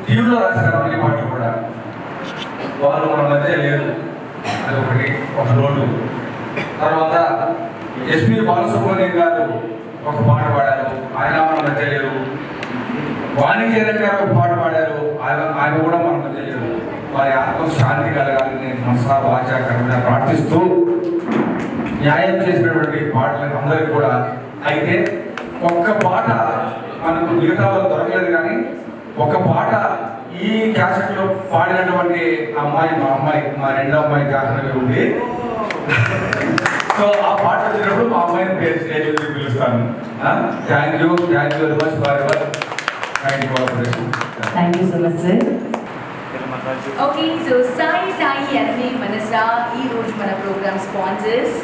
ట్యూన్లో రాశారు అన్ని పాటలు కూడా. వాళ్ళు మన మధ్య లేరు, అది ఒక రోడ్డు. తర్వాత ఎస్పి బాలసుబ్రహ్మణ్యం గారు ఒక పాట పాడారు, ఆయన మన మధ్య లేరు. వాణిజ్యరం గారు ఒక పాట పాడారు, ఆయన కూడా మన మధ్య లేరు. వారి ఆత్మ శాంతి కలగాలని నేను మనసా వాచ కర్మగా ప్రార్థిస్తూ న్యాయం చేసినటువంటి పాటలకు అందరికీ కూడా. అయితే ఒక్క పాట మనకు మిగతా వాళ్ళు దొరకలేదు, కానీ ఒక పాట ఈ క్యాసెట్లో పాడినటువంటి అమ్మాయి మా రెండో అమ్మాయి క్యాసెట్ ఉంది. సో ఆ పాట వచ్చినప్పుడు మా అమ్మాయిని పేరు స్టేజ్ మీద పిలుస్తాను. Thank you very much for your kind cooperation. Thank you so much sir. Okay, so Sai అనే మనసా ఈ రోజు మన programme sponsors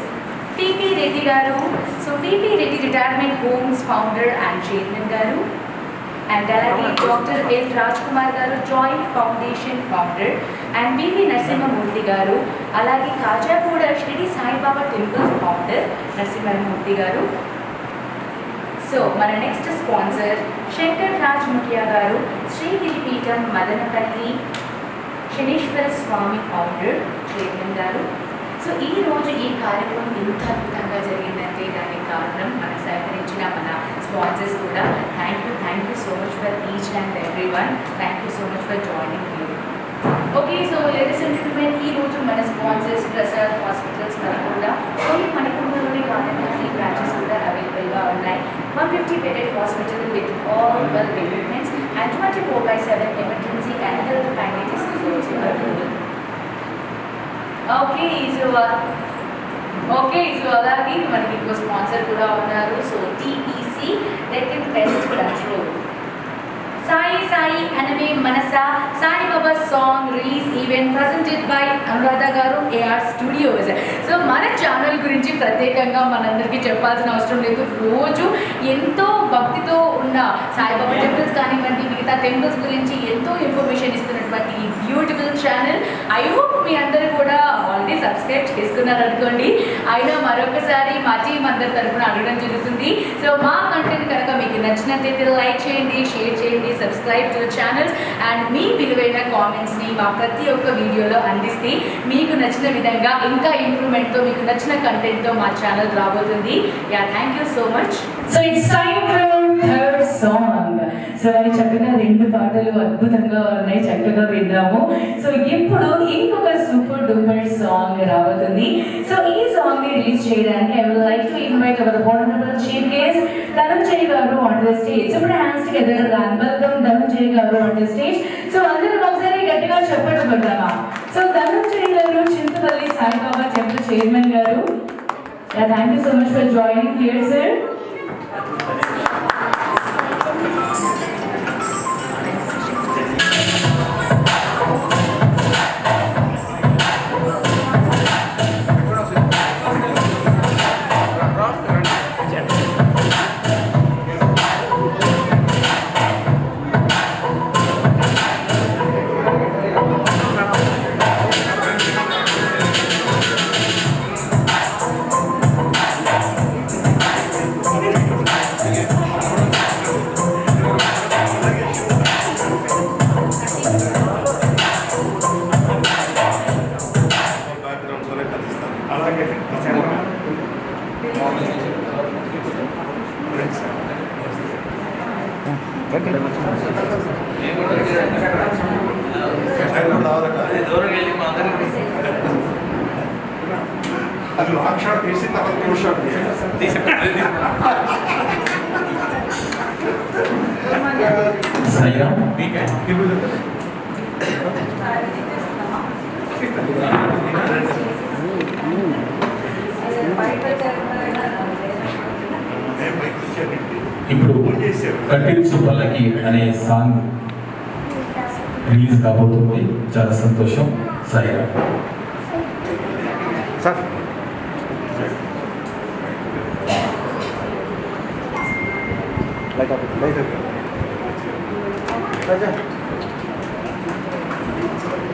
PP Reddy garu. So PP Reddy retirement homes founder and chairman garu, and అలాగే doctor L Raj Kumar garu joy foundation founder, and BV Narasimhamurthy garu, అలాగే Kajaguda Shirdi Saibaba temple founder Narasimhamurthy garu. So మన next sponsor Shankar Raj Mukhya garu, Srigiripeetham Madanapalle Shaneeshwara Swamy founder chairman garu. So ఈ రోజు ఈ కార్యక్రమం ఎంత అద్భుతంగా జరిగిందంటే దానికి కారణం మనకు సహకరించిన మన స్పాన్సర్స్ కూడా. Thank you so much for each and every one. Thank you so much for joining you. Okay, so ladies and gentlemen, ఈ రోజు మన స్పాన్సర్స్ ప్రసాద్ హాస్పిటల్స్ మనకుండా ఓన్లీ మణిపూర్లోనే కాకుండా 3 బ్రాంచెస్ కూడా అవైలబుల్గా ఉన్నాయి. 150 bedded hospital with all well equipments and 24/7 emergency and health packages is also available. So అలాగే మనకి ఇంకో స్పాన్సర్ కూడా ఉన్నారు. So TEC Deccan Pest Control. Sai Sai Anime Manasa Sai Baba song release event presented by Anuradha Garu AR Studios. So మన channel గురించి ప్రత్యేకంగా మనందరికీ చెప్పాల్సిన అవసరం లేదు. రోజు ఎంతో భక్తితో ఉన్న సాయిబాబా టెంపుల్స్ కానివ్వండి, మిగతా టెంపుల్స్ గురించి ఎంతో ఇన్ఫర్మేషన్ ఇస్తున్నటువంటి ఈ బ్యూటిఫుల్ ఛానల్. ఐ హోప్ మీ అందరూ కూడా ఆల్రెడీ సబ్స్క్రైబ్ చేసుకున్నారు అనుకోండి. అయినా మరొకసారి మా టీం అందరి తరఫున అడగడం జరుగుతుంది. సో మా కంటెంట్ కనుక మీకు నచ్చినట్లయితే లైక్ చేయండి, షేర్ చేయండి, సబ్స్క్రైబ్ టు ఛానల్స్ అండ్ మీ విలువైన కామెంట్స్ని మా ప్రతి ఒక్క వీడియోలో అందిస్తే మీకు నచ్చిన విధంగా ఇంకా ఇంప్రూవ్మెంట్తో మీకు నచ్చిన కంటెంట్తో మా ఛానల్ రాబోతుంది. Yeah, thank you so much. So it's time for third song. So అది చక్కగా 2 పాటలు అద్భుతంగా ఉన్నాయి, చక్కగా విన్నాము. సో ఇప్పుడు ఇంకొక సూపర్ డూపర్ సాంగ్ రాబోతుంది. సో ఈ సాంగ్ ని రిలీజ్ చేయడానికి I would like to invite our honourable chief guest Dhananjay garu on the stage. So ఇప్పుడు hands together and welcome Dhananjay garu on the stage. So అందరూ ఒకసారి గట్టిగా చెప్పండి పడదామా. So Dhananjay garu Chintapalli Saibaba temple chairman గారు. Yeah, thank you so much for joining here sir. అది long shot తీసి తర్వాత two shot ఇప్పుడు కట్టించు పల్లకి అనే సాంగ్ రిలీజ్ కాబోతుంది. చాలా సంతోషం. సాయిరా సార్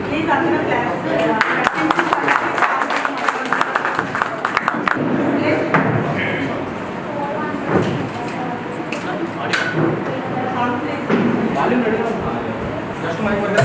ప్లీజ్ అందరూ క్లాస్ జస్ట్ మైక్ మీద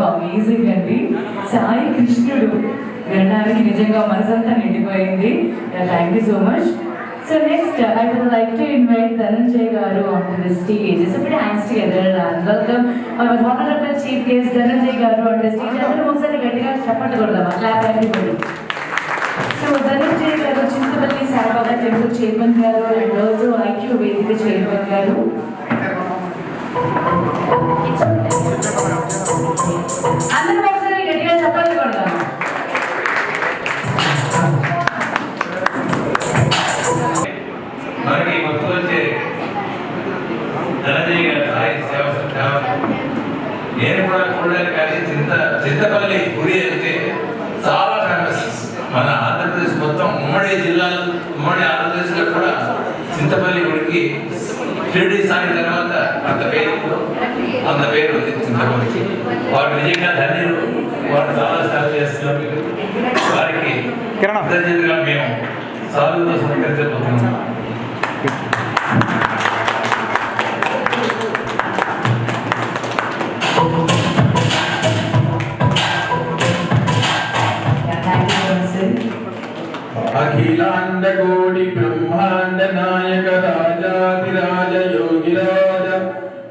అమేజింగ్ అండి. సాయి కృష్ణుడు వినడానికి నిజంగా మనసంతా నిండిపోయింది. Thank you so much. So next I would like to invite Dhananjay garu on the stage. So ఇప్పుడు hands together and welcome our honourable chief guest Dhananjay garu on the stage. అందరూ ఒకసారి గట్టిగా చెప్పండి కొడదామా, clap everybody. So Dhananjay garu Chintapalli Saibaba temple chairman garu and also IQ వేదిక chairman గారు. అందరూ ఒకసారి గట్టిగా చెప్పండి కొడదామా. మనకి మొత్తం వచ్చే ధనంజయ్ గారి సాయి సేవ నేను కూడా చూడలేదు, కానీ చింతపల్లి గుడి అంటే చాలా ఫేమస్. మన ఆంధ్రప్రదేశ్ మొత్తం ఉమ్మడి జిల్లాలు, ఉమ్మడి ఆంధ్రప్రదేశ్లో కూడా చింతపల్లి గుడి ఇప్పటికి షిరిడి సాయి తర్వాత అంత పేరు ఉంది చింతపల్లికి. వారు నిజంగా ధన్యులు. వారు చాలా సేవ చేస్తున్నారు. వారికి కృతజ్ఞతగా మేము సాధువుతో సహకరించబోతున్నాం. అఖిలాండ కోటి బ్రహ్మాండ నాయక రాజాదిరాజ యోగిరాజ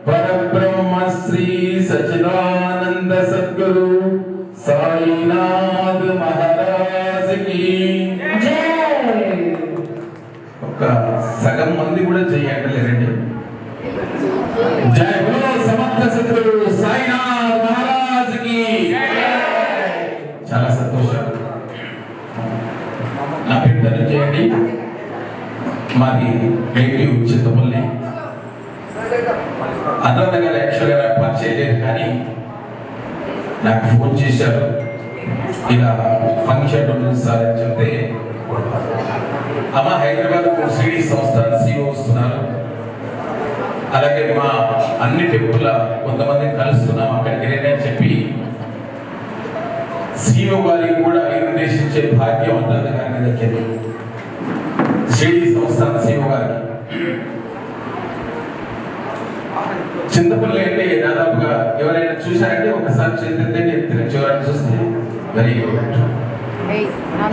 పరబ్రహ్మ శ్రీ సచిదానంద సద్గురు సాయినాథ్ మహారాజ్ కి ఒక సగం మంది కూడా చేయట్లేరండి. జై బోలో సమర్థ సద్గురు సాయినాథ్ మహారాజ్ కి. చాలా సంతోషం. నా పేరు ధనంజయ అండి. మాది నేటివ్ చింతపల్లి. అనురాధ గారు యాక్చువల్గా నాకు పరిచయం లేదు, కానీ నాకు ఫోన్ చేశారు, ఇలా ఫంక్షన్ ఉంది సార్ అని చెప్తే, అమ్మ హైదరాబాద్ శ్రీడి సంస్థాన CEO వస్తున్నారు, అలాగే మా అన్ని టెంపుల్ కొంతమందిని కలుస్తున్నాం, అక్కడికి వెళ్ళి అని చెప్పి CEO గారికి కూడా నిర్దేశించే భాగ్యం అనురాధ గారికి దక్కింది. శ్రీడి సంస్థాన CEO గారికి. చింతపల్లి అంటే దాదాపుగా ఎవరైనా చూశారంటే ఒకసారి చింతపల్లి ఎత్తిన చివరని చూస్తే వెరీ గుడ్.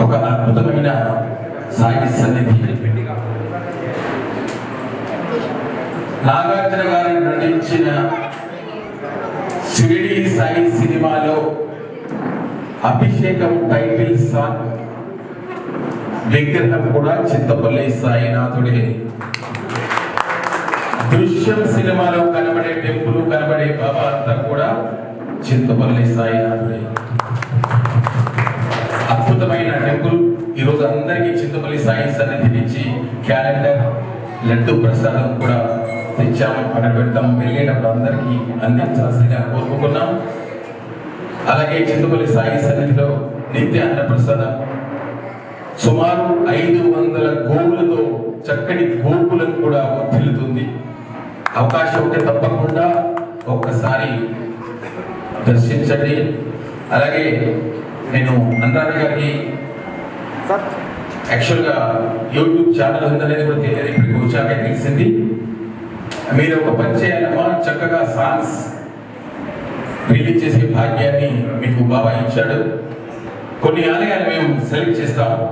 ఒక అద్భుతమైన సాయి సన్నిధి. నాగార్జున గారు నటించిన షిరిడి సాయి సినిమాలో అభిషేకం టైటిల్ సాంగ్ విగ్రహం కూడా చింతపల్లి సాయినాథుడే. దృశ్యం సినిమాలో కనబడే టెంపుల్, కనబడే బాబా అంతా కూడా చింతపల్లి సాయినాథుడే. అద్భుతమైన టెంపుల్. ఈరోజు అందరికీ చింతపల్లి సాయి సన్నిధి నుంచి క్యాలెండర్, లడ్డు ప్రసాదం కూడా తెచ్చాము, అక్కడ పెడతాం. వెళ్ళేటప్పుడు అందరికీ అందించాల్సిందిగా కోరుకుంటున్నాం. అలాగే చింతపల్లి సాయి సన్నిధిలో నిత్య అన్న ప్రసాదం సుమారు 500 గోవులతో చక్కటి గోకులం కూడా వర్ధిల్లుతుంది. అవకాశం ఉంటే తప్పకుండా ఒక్కసారి దర్శించండి. అలాగే నేను అనురాధ గారికి యాక్చువల్గా యూట్యూబ్ ఛానల్ ఉందనేది కూడా తెలియదు, ఇప్పటికి వచ్చాక తెలిసింది. మీరు ఒక పని చేయాలమ్మా, చక్కగా సాంగ్స్ రిలీజ్ చేసే భాగ్యాన్ని మీకు బాబా ఇచ్చాడు. కొన్ని ఆలయాలు మేము సెలెక్ట్ చేస్తాము.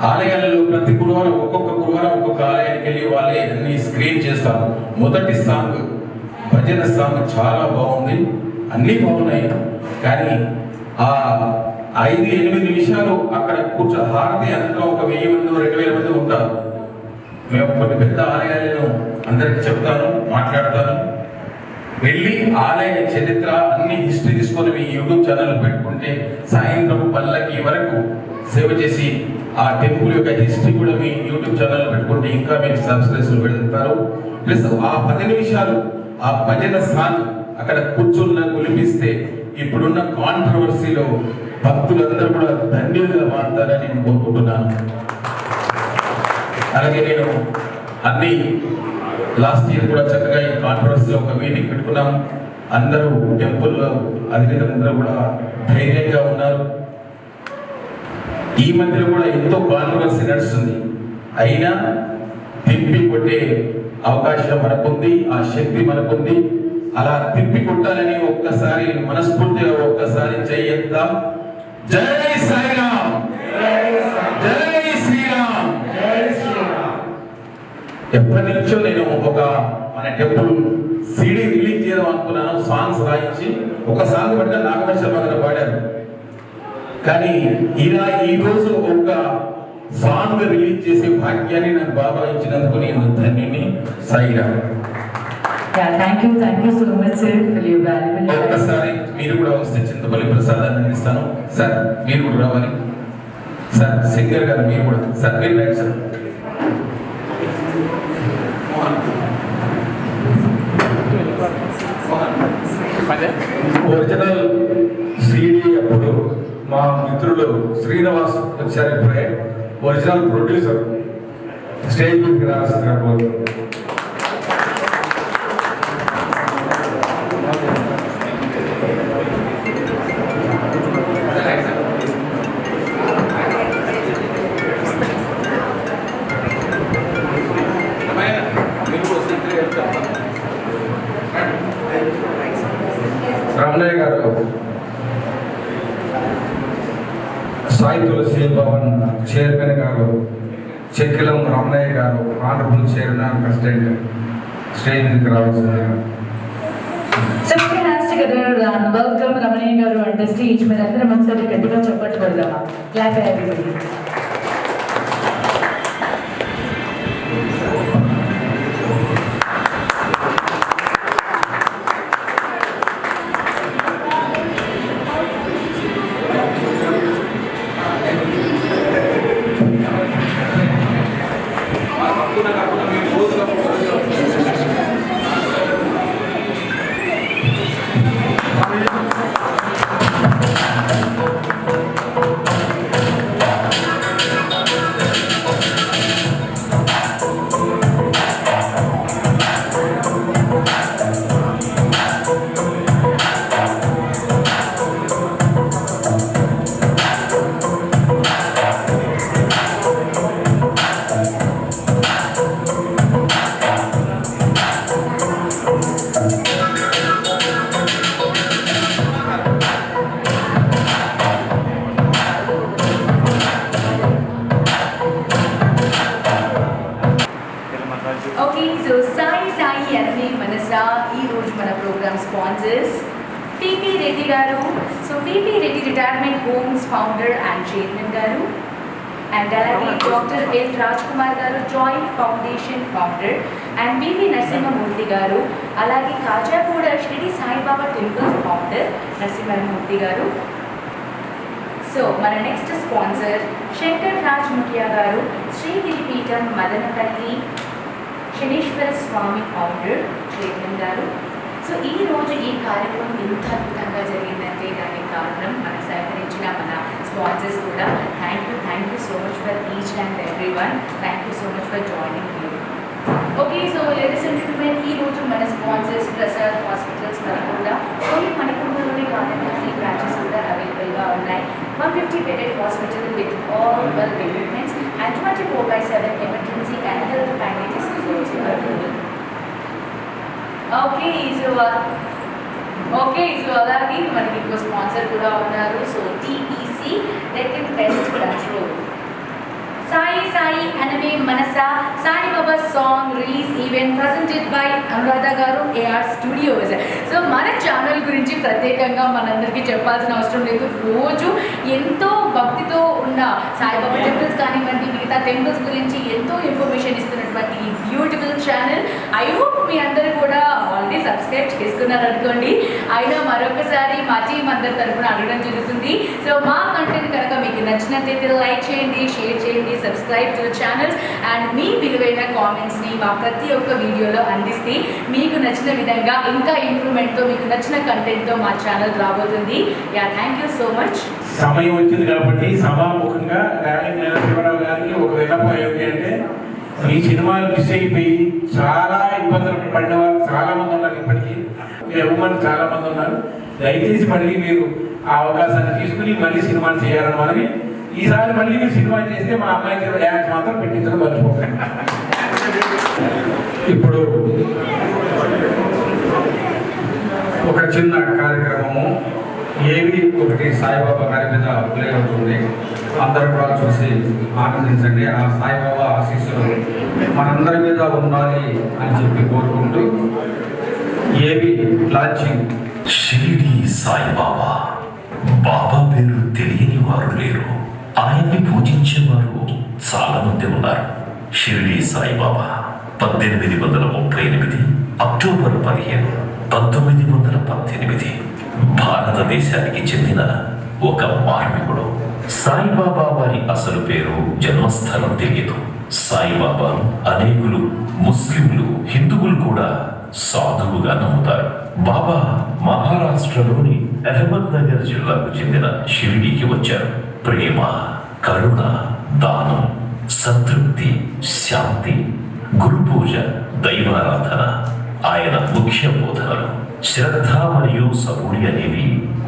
ఆలయాలలో ప్రతి గురువారం ఒక్కొక్క ఆలయానికి వెళ్ళి వాళ్ళే అన్ని స్క్రీన్ చేస్తాము. మొదటి సాంగ్ భజన సాంగ్ చాలా బాగుంది, అన్నీ బాగున్నాయి. కానీ ఆ 5-8 నిమిషాలు అక్కడ హారతి అంతా ఒక 1000 మంది 2000 మంది ఉంటారు. మేము కొన్ని పెద్ద ఆలయాలను అందరికి చెప్తాను, మాట్లాడతాను. వెళ్ళి ఆలయ చరిత్ర అన్ని హిస్టరీ తీసుకొని మీ యూట్యూబ్ ఛానల్ పెట్టుకుంటే సాయంత్రం పల్లకి వరకు సేవ చేసి ఆ టెంపుల్ యొక్క హిస్టరీ కూడా మీ యూట్యూబ్ ఛానల్ పెట్టుకుంటే ఇంకా మీకు సబ్స్క్రైబర్లు పెడతారు. ప్లస్ ఆ 10 నిమిషాలు ఆ భజన సాంగ్ అక్కడ కూర్చున్న గులిపిస్తే ఇప్పుడున్న కాంట్రవర్సీలో భక్తులందరూ కూడా ధన్యులుగా మారుతారని నేను కోరుకుంటున్నాను. అలాగే నేను అన్ని లాస్ట్ ఇయర్ కూడా చక్కగా ఈ కాంట్రవర్సీలో ఒక మీటింగ్ పెట్టుకున్నాం. అందరూ టెంపుల్లో అధికారులందరూ కూడా ధైర్యంగా ఉన్నారు. ఈ మధ్యలో కూడా ఎంతో కాంట్రవర్సీ నడుస్తుంది, అయినా తిప్పి కొట్టే అవకాశం మనకుంది, ఆ శక్తి మనకుంది. అలా తిప్పి కొట్టాలని ఒక్కసారి మనస్ఫూర్తిగా ఒక్కసారి చెయ్యొద్దాం. జై సాయిరామ్, జై శ్రీరామ్. ఎప్పటి నుంచో నేను ఒక మన టెంపుల్ CD రిలీజ్ చేద్దాం అనుకున్నాను. సాంగ్స్ రాయించి ఒక సాంగ్ పట్ల నాగమణి శర్మ గారు పాడారు. కానీ ఇలా ఈ రోజు ఒక సాంగ్ రిలీజ్ చేసే భాగ్యాన్ని నాకు బాబా ఇచ్చినందుకు నేను ధన్యుని. Sairam. Thank you so much sir for your valuable. ఒక్కసారి మీరు కూడా వస్తే చింతపల్లి ప్రసాదాన్ని అందిస్తాను. సార్ మీరు కూడా రావాలి. సార్ సింగర్ గారు మీరు కూడా. సార్ మీరు రైట్ సార్. ఒరిజినల్ CD అప్పుడు మా మిత్రులు శ్రీనివాస్ వచ్చారు. ఇప్పుడే ఒరిజినల్ ప్రొడ్యూసర్ స్టేజ్ మీదకి రావాల్సిందిగా కోరుతున్నాను. రమణయ్య గారు, సాయి తులసి భవన్ చైర్మన్ గారు, చెక్కిలం రమణయ్య గారు, ఆనరబుల్ చైర్మన్ ప్రెసిడెంట్ స్టేజ్ మీదకి రావాల్సిందిగా. So fantastic and welcome Ramani garu on the stage. మీరందరం ఒకసారి గట్టిగా చప్పట్లు కొడదామా? Clap for everybody. Okay, so Sai Anime Manasa, ఈ రోజు మన ప్రోగ్రామ్ స్పాన్సర్స్ PP Reddy గారు. So PP Reddy retirement homes founder and chairman garu, and అలాగే డాక్టర్ ఎల్ రాజ్ కుమార్ గారు joint foundation founder, and BP Narasimhamurthy garu, అలాగే Kajaguda Shirdi Saibaba temple founder Narasimhamurthy garu. So మన next sponsor Shankar Raj Mukhya గారు, శ్రీగిరి పీఠం Madanapalle Shaneeshwara Swamy founder chairman garu. So ఈ రోజు ఈ కార్యక్రమం ఎంత అద్భుతంగా జరిగిందంటే దానికి కారణం మన సహకరించిన మన స్పాన్సర్స్ కూడా. Thank you so much for each and every one. Thank you so much for joining you. Okay, so ladies and gentlemen, ఈ రోజు మన స్పాన్సర్స్ ప్రసాద్ హాస్పిటల్స్ మనకుండా ఓన్లీ మనకుండలోనే కాకుండా 3 బ్రాంచెస్ కూడా అవైలబుల్గా ఉన్నాయి. 150 bedded hospital with all well equipments and 24/7 emergency and health packages is also available. Okay, so అలాగే మనకి ఇంకో స్పాన్సర్ కూడా ఉన్నారు. So TPC Deccan Pest Control. Sai Anime Manasa Sai Baba song release event presented by Anuradha garu AR Studios. So మన channel గురించి ప్రత్యేకంగా మనందరికీ చెప్పాల్సిన అవసరం లేదు. రోజు ఎంతో భక్తితో ఉన్న సాయిబాబా టెంపుల్స్ కానివ్వండి, మిగతా టెంపుల్స్ గురించి ఎంతో ఇన్ఫర్మేషన్ ఇస్తున్నటువంటి ఈ బ్యూటిఫుల్ ఛానల్. ఐ హోప్ మీ అందరూ కూడా ఆల్రెడీ సబ్స్క్రైబ్ చేసుకున్నారు అనుకోండి. అయినా మరొకసారి మా టీం అందరి తరఫున అడగడం జరుగుతుంది. సో మా కంటెంట్ కనుక మీకు నచ్చినట్లయితే లైక్ చేయండి, షేర్ చేయండి, subscribe to the channels and మీ విలువైన కామెంట్స్ని మా ప్రతి ఒక్క వీడియోలో అందిస్తే మీకు నచ్చిన విధంగా ఇంకా ఇంప్రూవ్మెంట్తో మీకు నచ్చిన కంటెంట్తో మా ఛానల్ రాబోతుంది. Thank you so much. సమయం వచ్చింది కాబట్టి సభాముఖంగా ర్యాలీ శివరావు గారికి ఒక విన్నపం ఏమిటి అంటే, ఈ సినిమాలు మిస్ అయిపోయి చాలా ఇబ్బందులు పడిన వారు చాలా మంది ఉన్నారు. ఇప్పటికీ ఉమెన్ చాలా మంది ఉన్నారు. దయచేసి మళ్ళీ మీరు ఆ అవకాశాన్ని తీసుకుని మళ్ళీ సినిమాలు చేయాలని మనవి. ఈసారి మళ్ళీ మీరు సినిమా చేస్తే మా అమ్మాయికి డ్యాన్స్ మాత్రం పెట్టించడం మర్చిపోకండి. ఇప్పుడు ఒక చిన్న కార్యక్రమము ఏవి ఒకటి సాయిబాబా గారి మీద ప్లే అవుతుంది. అందరూ కూడా చూసి ఆనందించండి. ఆ సాయిబాబా ఆశీస్సులు మనందరి మీద ఉండాలి అని చెప్పి కోరుకుంటూ ఏవి లాంచింగ్. షిరిడి సాయిబాబా. బాబా పేరు తెలియని వారు లేరు. ఆయన్ని పూజించేవారు చాలా మంది ఉన్నారు. షిరిడి సాయిబాబా 1838 అక్టోబర్ 15, 1918 భారతదేశానికి చెందిన ఒక మార్మికుడు. సాయిబాబా వారి అసలు పేరు, జన్మస్థలం తెలియదు. సాయిబాబా అనేకులు ముస్లింలు, హిందువులు కూడా సాధువుగా నమ్ముతారు. బాబా మహారాష్ట్రలోని అహ్మద్ నగర్ జిల్లాకు చెందిన షిరిడీకి వచ్చారు. ప్రేమ, కరుణ, దానం, సంతృప్తి, శాంతి, గురు పూజ, దైవారాధన ఆయన ముఖ్య బోధనలు. శ్రద్ధ మరియు సబూరి అనేవి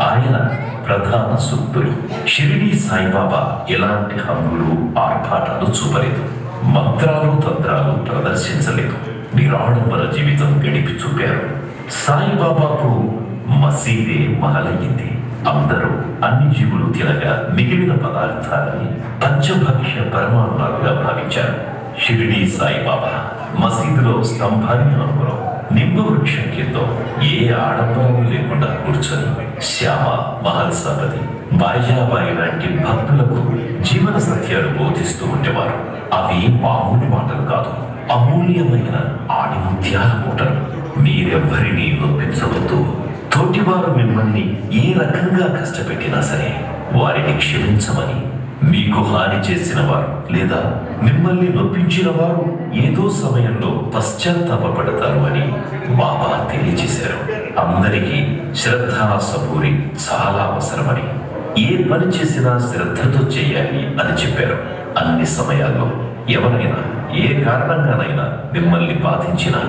ఆయన ప్రధాన సూక్తులు. షిరిడి సాయిబాబా ఎలాంటి హంగులు, ఆర్భాటాలు చూపలేదు. మంత్రాలు, తంత్రాలు ప్రదర్శించలేదు. నిరాడంబర జీవితం గడిపి చూపారు. సాయిబాబాకు మసీదే మహలయ్యింది. అందరూ అన్ని జీవులు తినగా మిగిలిన పదార్థాలని పంచభక్ష్య పరమాణాలుగా భావించారు. షిరిడి సాయిబాబా మసీదులో స్తంభాన్ని అనుకున్నాం. నింబ వృక్షం కింద ఏ ఆడంబరాలు లేకుండా కూర్చొని శ్యామ, మహల్సాపతి, బాయిజాబాయి లాంటి భక్తులకు జీవన సత్యాలు బోధిస్తూ ఉండేవారు. అవి మామూలు మాటలు కాదు, అమూల్యమైన ఆణిముత్యాల మూటలు. మీరెవ్వరినీ నొప్పించవద్దు. తోటివారు మిమ్మల్ని ఏ రకంగా కష్టపెట్టినా సరే వారిని క్షమించమని, మీకు హాని చేసిన వారు లేదా మిమ్మల్ని నొప్పించిన వారు ఏదో సమయంలో పశ్చాత్తాపడతారు అని బాబా తెలియజేశారు. అందరికీ శ్రద్ధ, సబూరి చాలా అవసరమని, ఏ పని చేసినా శ్రద్ధతో చేయాలి అని చెప్పారు. అన్ని సమయాల్లో ఎవరైనా ఏ కారణంగానైనా మిమ్మల్ని బాధించినా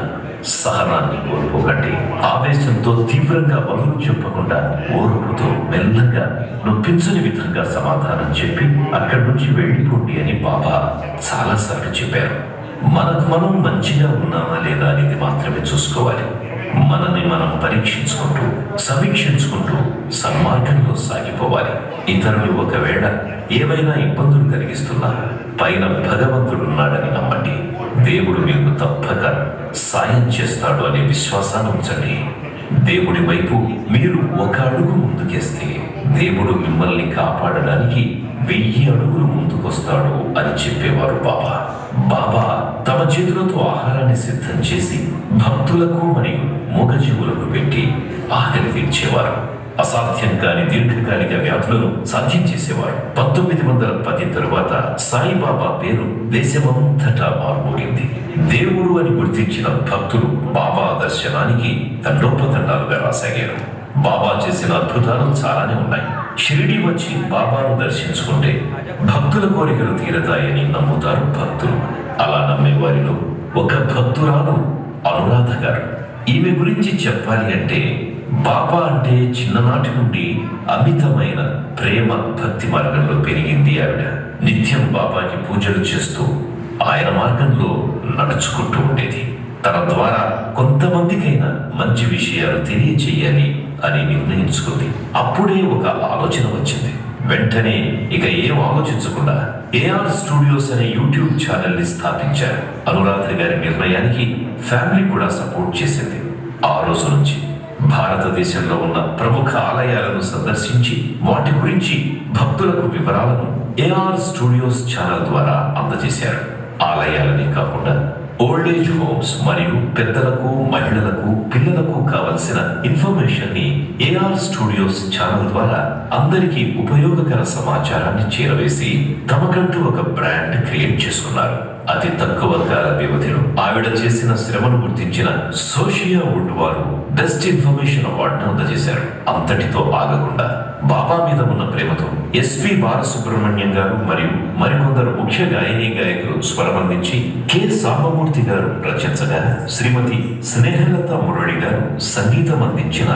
సహనాన్ని కోల్పోకండి. ఆవేశంతో తీవ్రంగా బదులు చెప్పకుండా ఓర్పుతో మెల్లగా నొప్పించని విధంగా సమాధానం చెప్పి అక్కడి నుంచి వెళ్ళిపోండి అని బాబా చాలాసార్లు చెప్పారు. మనకు మనం మంచిగా ఉన్నామా లేదా అనేది మాత్రమే చూసుకోవాలి. మనని మనం పరీక్షించుకుంటూ, సమీక్షించుకుంటూ సన్మార్గంలో సాగిపోవాలి. ఇతరులు ఒకవేళ ఏవైనా ఇబ్బందులు కలిగిస్తున్నా పైన భగవంతుడున్నాడని నమ్మండి. దేవుడు మీకు తప్పక సాయం చేస్తాడు అనే విశ్వాసాన్ని ఉంచండి. దేవుడి వైపు మీరు ఒక అడుగు ముందుకేస్తే దేవుడు మిమ్మల్ని కాపాడడానికి 1000 అడుగులు ముందుకొస్తాడు అని చెప్పేవారు బాబా. బాబా తమ చేతులతో ఆహారాన్ని సిద్ధం చేసి భక్తులకు మరియు మూగజీవులకు పెట్టి ఆకలి తీర్చేవారు. అసాధ్యం కాని దీర్ఘకాలిక వ్యాధులను సాధ్యం చేసేవారు. 1910 తరువాత సాయిబాబా పేరు దేశమంతటా మారుమోగింది. దేవుడు అని గుర్తించిన భక్తులు బాబా దర్శనానికి తండోపతండాలుగా రాసాగారు. బాబా చేసిన అద్భుతాలు చాలానే ఉన్నాయి. షిరిడి వచ్చి బాబాను దర్శించుకుంటే భక్తుల కోరికలు తీరతాయని నమ్ముతారు భక్తులు. అలా నమ్మే వారిలో ఒక భక్తురాలు అనురాధ గారు. ఈమె గురించి చెప్పాలి అంటే బాబా అంటే చిన్ననాటి నుండి అమితమైన ప్రేమ, భక్తి మార్గంలో పెరిగింది ఆవిడ. నిత్యం బాబాకి పూజలు చేస్తూ ఆయన మార్గంలో నడుచుకుంటూ ఉండేది. తన ద్వారా కొంతమందికైనా మంచి విషయాలు తెలియచేయాలి అని నిర్ణయించుకుంది. అప్పుడే ఒక ఆలోచన వచ్చింది. వెంటనే ఇక ఏం ఆలోచించకుండా ఏఆర్ స్టూడియోస్ అనే యూట్యూబ్ ఛానల్ ని స్థాపించారు. అనురాధ గారి నిర్ణయానికి ఫ్యామిలీ కూడా సపోర్ట్ చేసింది. ఆ రోజు నుంచి భారతదేశంలో ఉన్న ప్రముఖ ఆలయాలను సందర్శించి వాటి గురించి భక్తులకు వివరాలను ఏఆర్ స్టూడియోస్ ఛానల్ ద్వారా అందజేశారు. ఆలయాలనే కాకుండా ఓల్డ్ ఏజ్ హోమ్స్ మరియు పెద్దలకు, మహిళలకు, పిల్లలకు కావలసిన ఇన్ఫర్మేషన్ ని ఏఆర్ స్టూడియోస్ ఛానల్ ద్వారా అందరికీ ఉపయోగకర సమాచారాన్ని చేరవేసి తమకంటూ ఒక బ్రాండ్ క్రియేట్ చేసుకున్నారు. అతి తక్కువ కాల వ్యవధిలో ఆవిడ చేసిన శ్రమను గుర్తించిన సోషియా వుడ్ వారు బెస్ట్ ఇన్ఫర్మేషన్ అవార్డును అందజేశారు. అంతటితో ఆగకుండా బాబా మీద ఉన్న ప్రేమతో ఎస్పి బాలసుబ్రహ్మణ్యం గారు మరియు మరికొందరు ముఖ్య గాయని గాయకులు స్వరమందించి కె సాంబమూర్తి గారు రచించగా శ్రీమతి స్నేహలత మురళి గారు సంగీతం అందించిన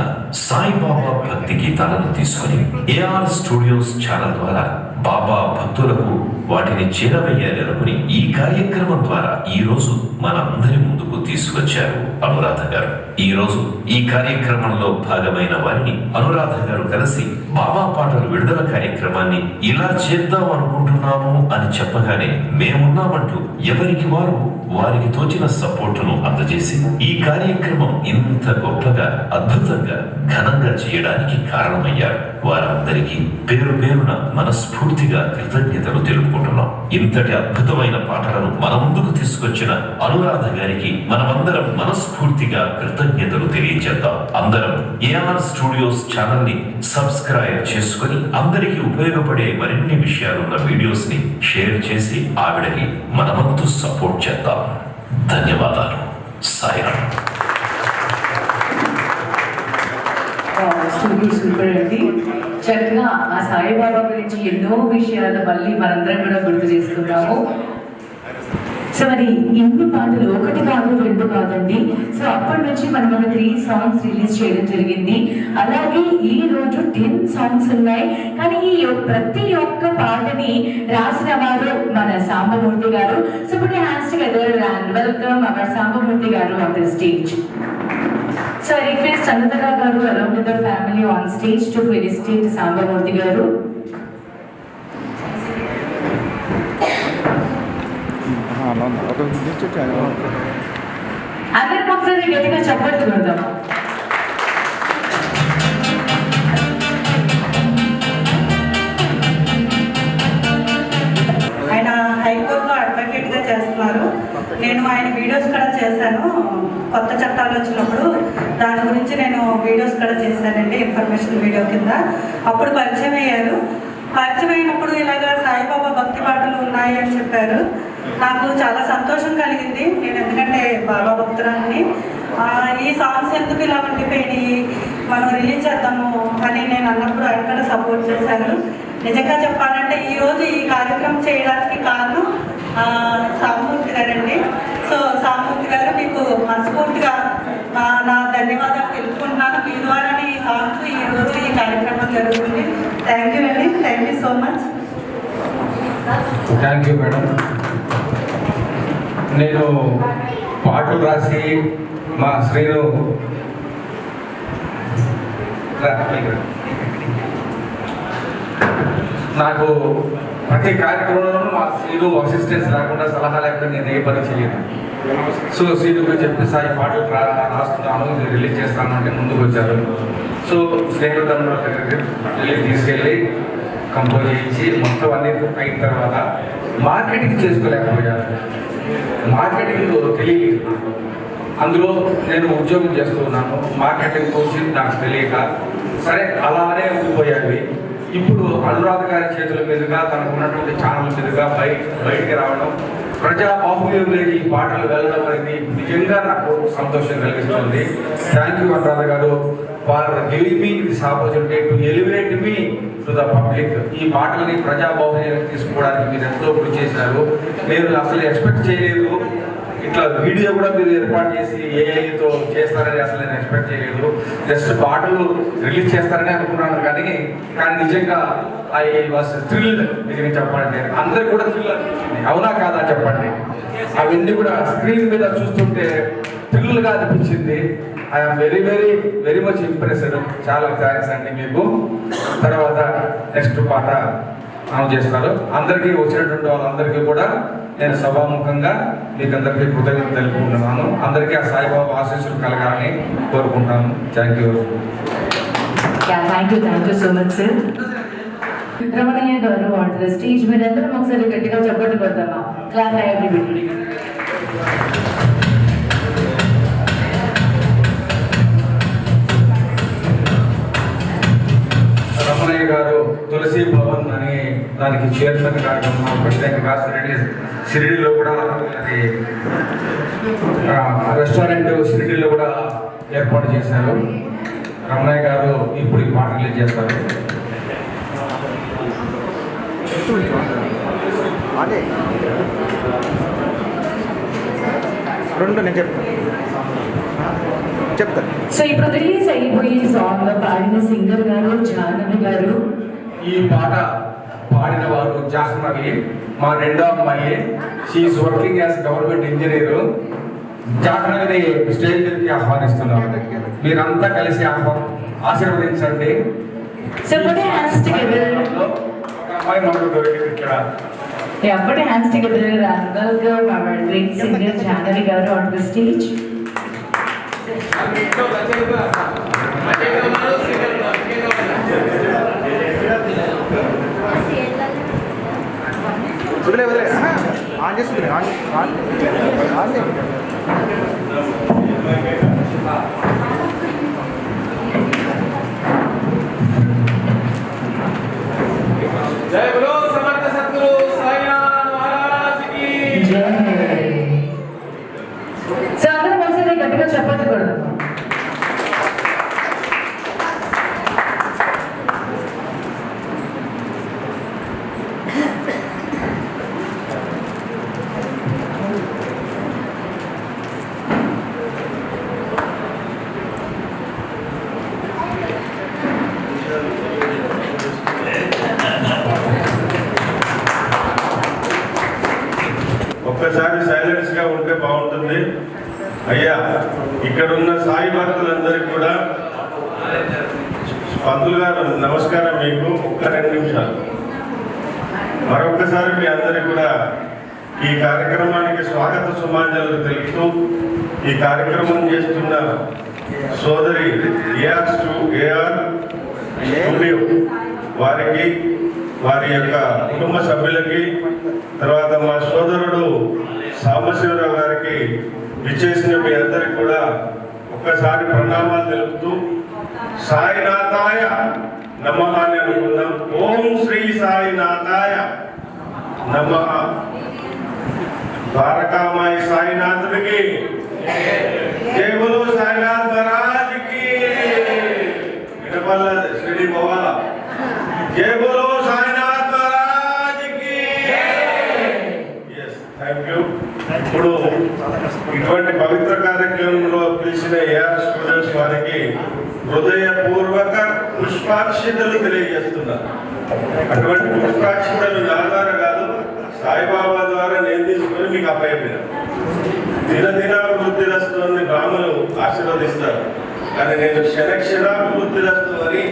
సాయిబాబా భక్తి గీతాలను తీసుకొని ఏఆర్ స్టూడియోస్ ఛానల్ ద్వారా బాబా భక్తులకు వాటిని చేరవేయాలి అనుకుని ఈ కార్యక్రమం ద్వారా ఈ రోజు మనందరి ముందుకు తీసుకొచ్చారు అనురాధ గారు. ఈ రోజు ఈ కార్యక్రమంలో భాగమైన వారిని అనురాధ గారు కలిసి బాబా పాటలు విడుదల కార్యక్రమాన్ని ఇలా చేద్దాం అనుకుంటున్నాము అని చెప్పగానే మేమున్నామంటూ ఎవరికి వారు వారికి తోచిన సపోర్టును అందజేసి ఈ కార్యక్రమం ఇంత గొప్పగా, అద్భుతంగా, ఘనంగా చేయడానికి కారణమయ్యారు. వారందరికీ పేరు పేరున మనస్ఫూర్తిగా కృతజ్ఞతలు తెలుపుకుంటున్నాం. ఇంతటి అద్భుతమైన పాటలను మన ముందుకు తీసుకొచ్చిన అనురాధ గారికి మనమందరం మనస్ఫూర్తిగా కృతజ్ఞతలు తెలియజేద్దాం. అందరం ఏఆర్ స్టూడియోస్ ఛానల్ ని సబ్స్క్రైబ్ చేసుకుని అందరికీ ఉపయోగపడే మరిన్ని విషయాలున్న వీడియోస్ ని షేర్ చేసి ఆవిడకి మనమంతా సపోర్ట్ చేద్దాం. ధన్యవాదాలు. సాయిరామ్. సూపర్ అండి. చక్కగా ఆ సాయిబాబా గురించి ఎన్నో విషయాలు మళ్ళీ మనందరం కూడా గుర్తు చేసుకున్నాము. సో మరి ఇన్ని పాటలు ఒకటి కాదు రెండు కాదండి. సో అప్పటి నుంచి మనం 3 సాంగ్స్ రిలీజ్ చేయడం జరిగింది. అలాగే ఈ రోజు 10 సాంగ్స్ ఉన్నాయి. కానీ ఈ ప్రతి ఒక్క పాటని రాసిన వారు మన సాంబమూర్తి గారు. So put your hands together and welcome our Sambamurthy గారు on the stage. So I request Chandra garu along with their family on stage to felicitate Sambamurthy గారు. అందరం ఒకసారి గట్టిగా చప్పట్లు కొడదాం. ఆయన హైకోర్టులో అడ్వకేట్గా చేస్తున్నారు. నేను ఆయన వీడియోస్ కూడా చేశాను. కొత్త చట్టాలు వచ్చినప్పుడు దాని గురించి నేను వీడియోస్ కూడా చేశానండి, ఇన్ఫర్మేషన్ వీడియో కింద. అప్పుడు పరిచయం అయ్యారు. పరిచయం అయినప్పుడు ఇలాగా సాయిబాబా భక్తి పాటలు ఉన్నాయి అని చెప్పారు. నాకు చాలా సంతోషం కలిగింది. నేను ఎందుకంటే బాబా భక్తురాన్ని. ఈ సాంగ్స్ ఎందుకు ఇలా ఉండిపోయినాయి, మనం రిలీజ్ చేద్దాము అని నేను అన్నప్పుడు ఆయన కూడా సపోర్ట్ చేశారు. నిజంగా చెప్పాలంటే ఈరోజు ఈ కార్యక్రమం చేయడానికి కారణం సాంబమూర్తి గారండి. సో సాంబమూర్తి గారు మీకు మనస్ఫూర్తిగా నా ధన్యవాదాలు తెలుపుకుంటున్నాను. మీ ద్వారానే ఈ సాంగ్స్ ఈరోజు ఈ కార్యక్రమం జరుగుతుంది. థ్యాంక్ యూ అండి. Thank you so much. Thank you madam. నేను పాటలు రాసి మా శ్రీను నాకు ప్రతి కార్యక్రమంలోనూ మా శ్రీను అసిస్టెన్స్ లేకుండా సలహా లేకుండా నేను ఏ పని చేయను. సో శ్రీనుకు చెప్పి సాయి పాటలు రాస్తున్నాను, నేను రిలీజ్ చేస్తాను అంటే ముందుకు వచ్చారు. సో స్నేహితుల దగ్గరికి తీసుకెళ్ళి కంపోజ్ చేయించి మొత్తం అన్ని అయిన తర్వాత మార్కెటింగ్ చేసుకోలేకపోయాను. మార్కెటింగ్ తెలియలేదు. అందులో నేను ఉద్యోగం చేస్తూ ఉన్నాను. మార్కెటింగ్ కోర్సు నాకు తెలియక సరే అలానే ఉండిపోయావి. ఇప్పుడు అనురాధ గారి చేతుల మీదుగా తనకు ఉన్నటువంటి ఛానల్ మీదుగా బయటికి రావడం, ప్రజా బాహుల్యంలోకి ఈ పాటలు వెళ్ళడం అనేది నిజంగా నాకు సంతోషం కలిగిస్తుంది. థ్యాంక్ యూ అనురాధ గారు for giving me this opportunity to elevate me to the public. ఈ పాటలని ప్రజా బాహుల్యానికి తీసుకోవడానికి మీరు ఎంతో కృషి చేశారు. నేను అసలు ఎక్స్పెక్ట్ చేయలేదు. ఇట్లా వీడియో కూడా మీరు ఏర్పాటు చేసి ఏఐతో చేస్తారని అసలు నేను ఎక్స్పెక్ట్ చేయలేదు. జస్ట్ పాటలు రిలీజ్ చేస్తారని అనుకున్నాను. కానీ నిజంగా ఐ వాస్ థ్రిల్డ్. నిజంగా చెప్పండి, అందరికి కూడా థ్రిల్ అనిపించింది. అవునా కాదా చెప్పండి? అవన్నీ కూడా స్క్రీన్ మీద చూస్తుంటే థ్రిల్గా అనిపించింది. I'm very very very much impressed. చాలా థ్యాంక్స్ అండి మీకు. తర్వాత నెక్స్ట్ పాట అనౌన్స్ చేస్తారు. అందరికీ వచ్చినటువంటి వాళ్ళందరికీ కూడా నేను సభాముఖంగా మీకు అందరికీ కృతజ్ఞతలు తెలుపుకుంటున్నాను. అందరికీ ఆ సాయిబాబా ఆశీస్సులు కలగాలని కోరుకుంటాను. Thank you. Thank you so much sir. Ramanaiah garu on the stage. మీరు అందరం ఒకసారి గట్టిగా చప్పట్లు కొడతామా? Clap everybody. రమణయ్య గారు తులసి భవన్ అని దానికి చైర్మన్ కార్యక్రమం ప్రత్యేకంగా షిరిడీలో కూడా అది రెస్టారెంట్ షిరిడీలో కూడా ఏర్పాటు చేశారు. రమణయ్య గారు ఇప్పుడు ఈ పాట రిలీజ్ చేస్తారు. రెండు నేను చెప్తాను. సో ఇప్పుడు రిలీజ్ అయిపోయి సాంగ్ పాడిన సింగర్ గారు జాహ్నవి గారు. ఈ పాట పాడిన వారు జాహ్నవి, మా రెండో అమ్మాయి. She is working as government engineer. జాహ్నవిని స్టేజ్ మీదకి ఆహ్వానిస్తున్నాం. మీరంతా కలిసి ఆశీర్వదించండి. So put your hands together. అమ్మాయి మనకు దొరికింది ఇక్కడ. Yeah, put your hands together and welcome our great singer Jahnvi garu on the stage. వదిలే ఆన్ చేస్తుంది. జై బలో సమర్థ సద్గురు సాయినాథ్ మహారాజ్ కి జై. సో అందరం ఒకసారి గట్టిగా చప్పట్లు కొడదాం. ఒక్కసారి సైలెన్స్గా ఉంటే బాగుంటుంది. అయ్యా, ఇక్కడున్న సాయి భక్తులందరికీ కూడా పంతులు గారు నమస్కారం. మీకు ఒక్క 2 నిమిషాలు మరొక్కసారి మీ అందరికీ కూడా ఈ కార్యక్రమానికి స్వాగత సుమాంజలు తెలుపుతూ ఈ కార్యక్రమం చేస్తున్న సోదరి ఏఆర్ స్టూడియో వారికి, వారి యొక్క కుటుంబ సభ్యులకి, తర్వాత మా సోదరుడు సాంబశివరావు గారికి విచ్చేసిన మీ అందరికి కూడా ఒక్కసారి ప్రణామాలు తెలుపుతూ సాయినాథాయ నమః అని అనుకుందాం. ఓం శ్రీ సాయినాథాయ నమః. ద్వారకామాయి సాయినాథుడికి జై బోలో సాయినాథ్ మహారాజ్కి. వినపల్ల శ్రీ భవాల జై బోలో సాయినాథ్ మహారాజ్కి. Thank you. ఇప్పుడు ఇటువంటి పవిత్ర కార్యక్రమంలో పిలిచిన ఏఆర్ స్టూడెంట్స్ వారికి హృదయపూర్వక పుష్పాక్షితలు తెలియజేస్తున్నారు. అటువంటి పుష్పాక్షితలు నా ద్వారా కాదు, సాయిబాబా ద్వారా నేను తీసుకొని మీకు అప్పయ్యాను. దినదినాభివృద్ధి రస్తుని బ్రాహ్మణులు ఆశీర్వదిస్తారు, కానీ నేను క్షణక్షణాభివృద్ధి రస్తు అని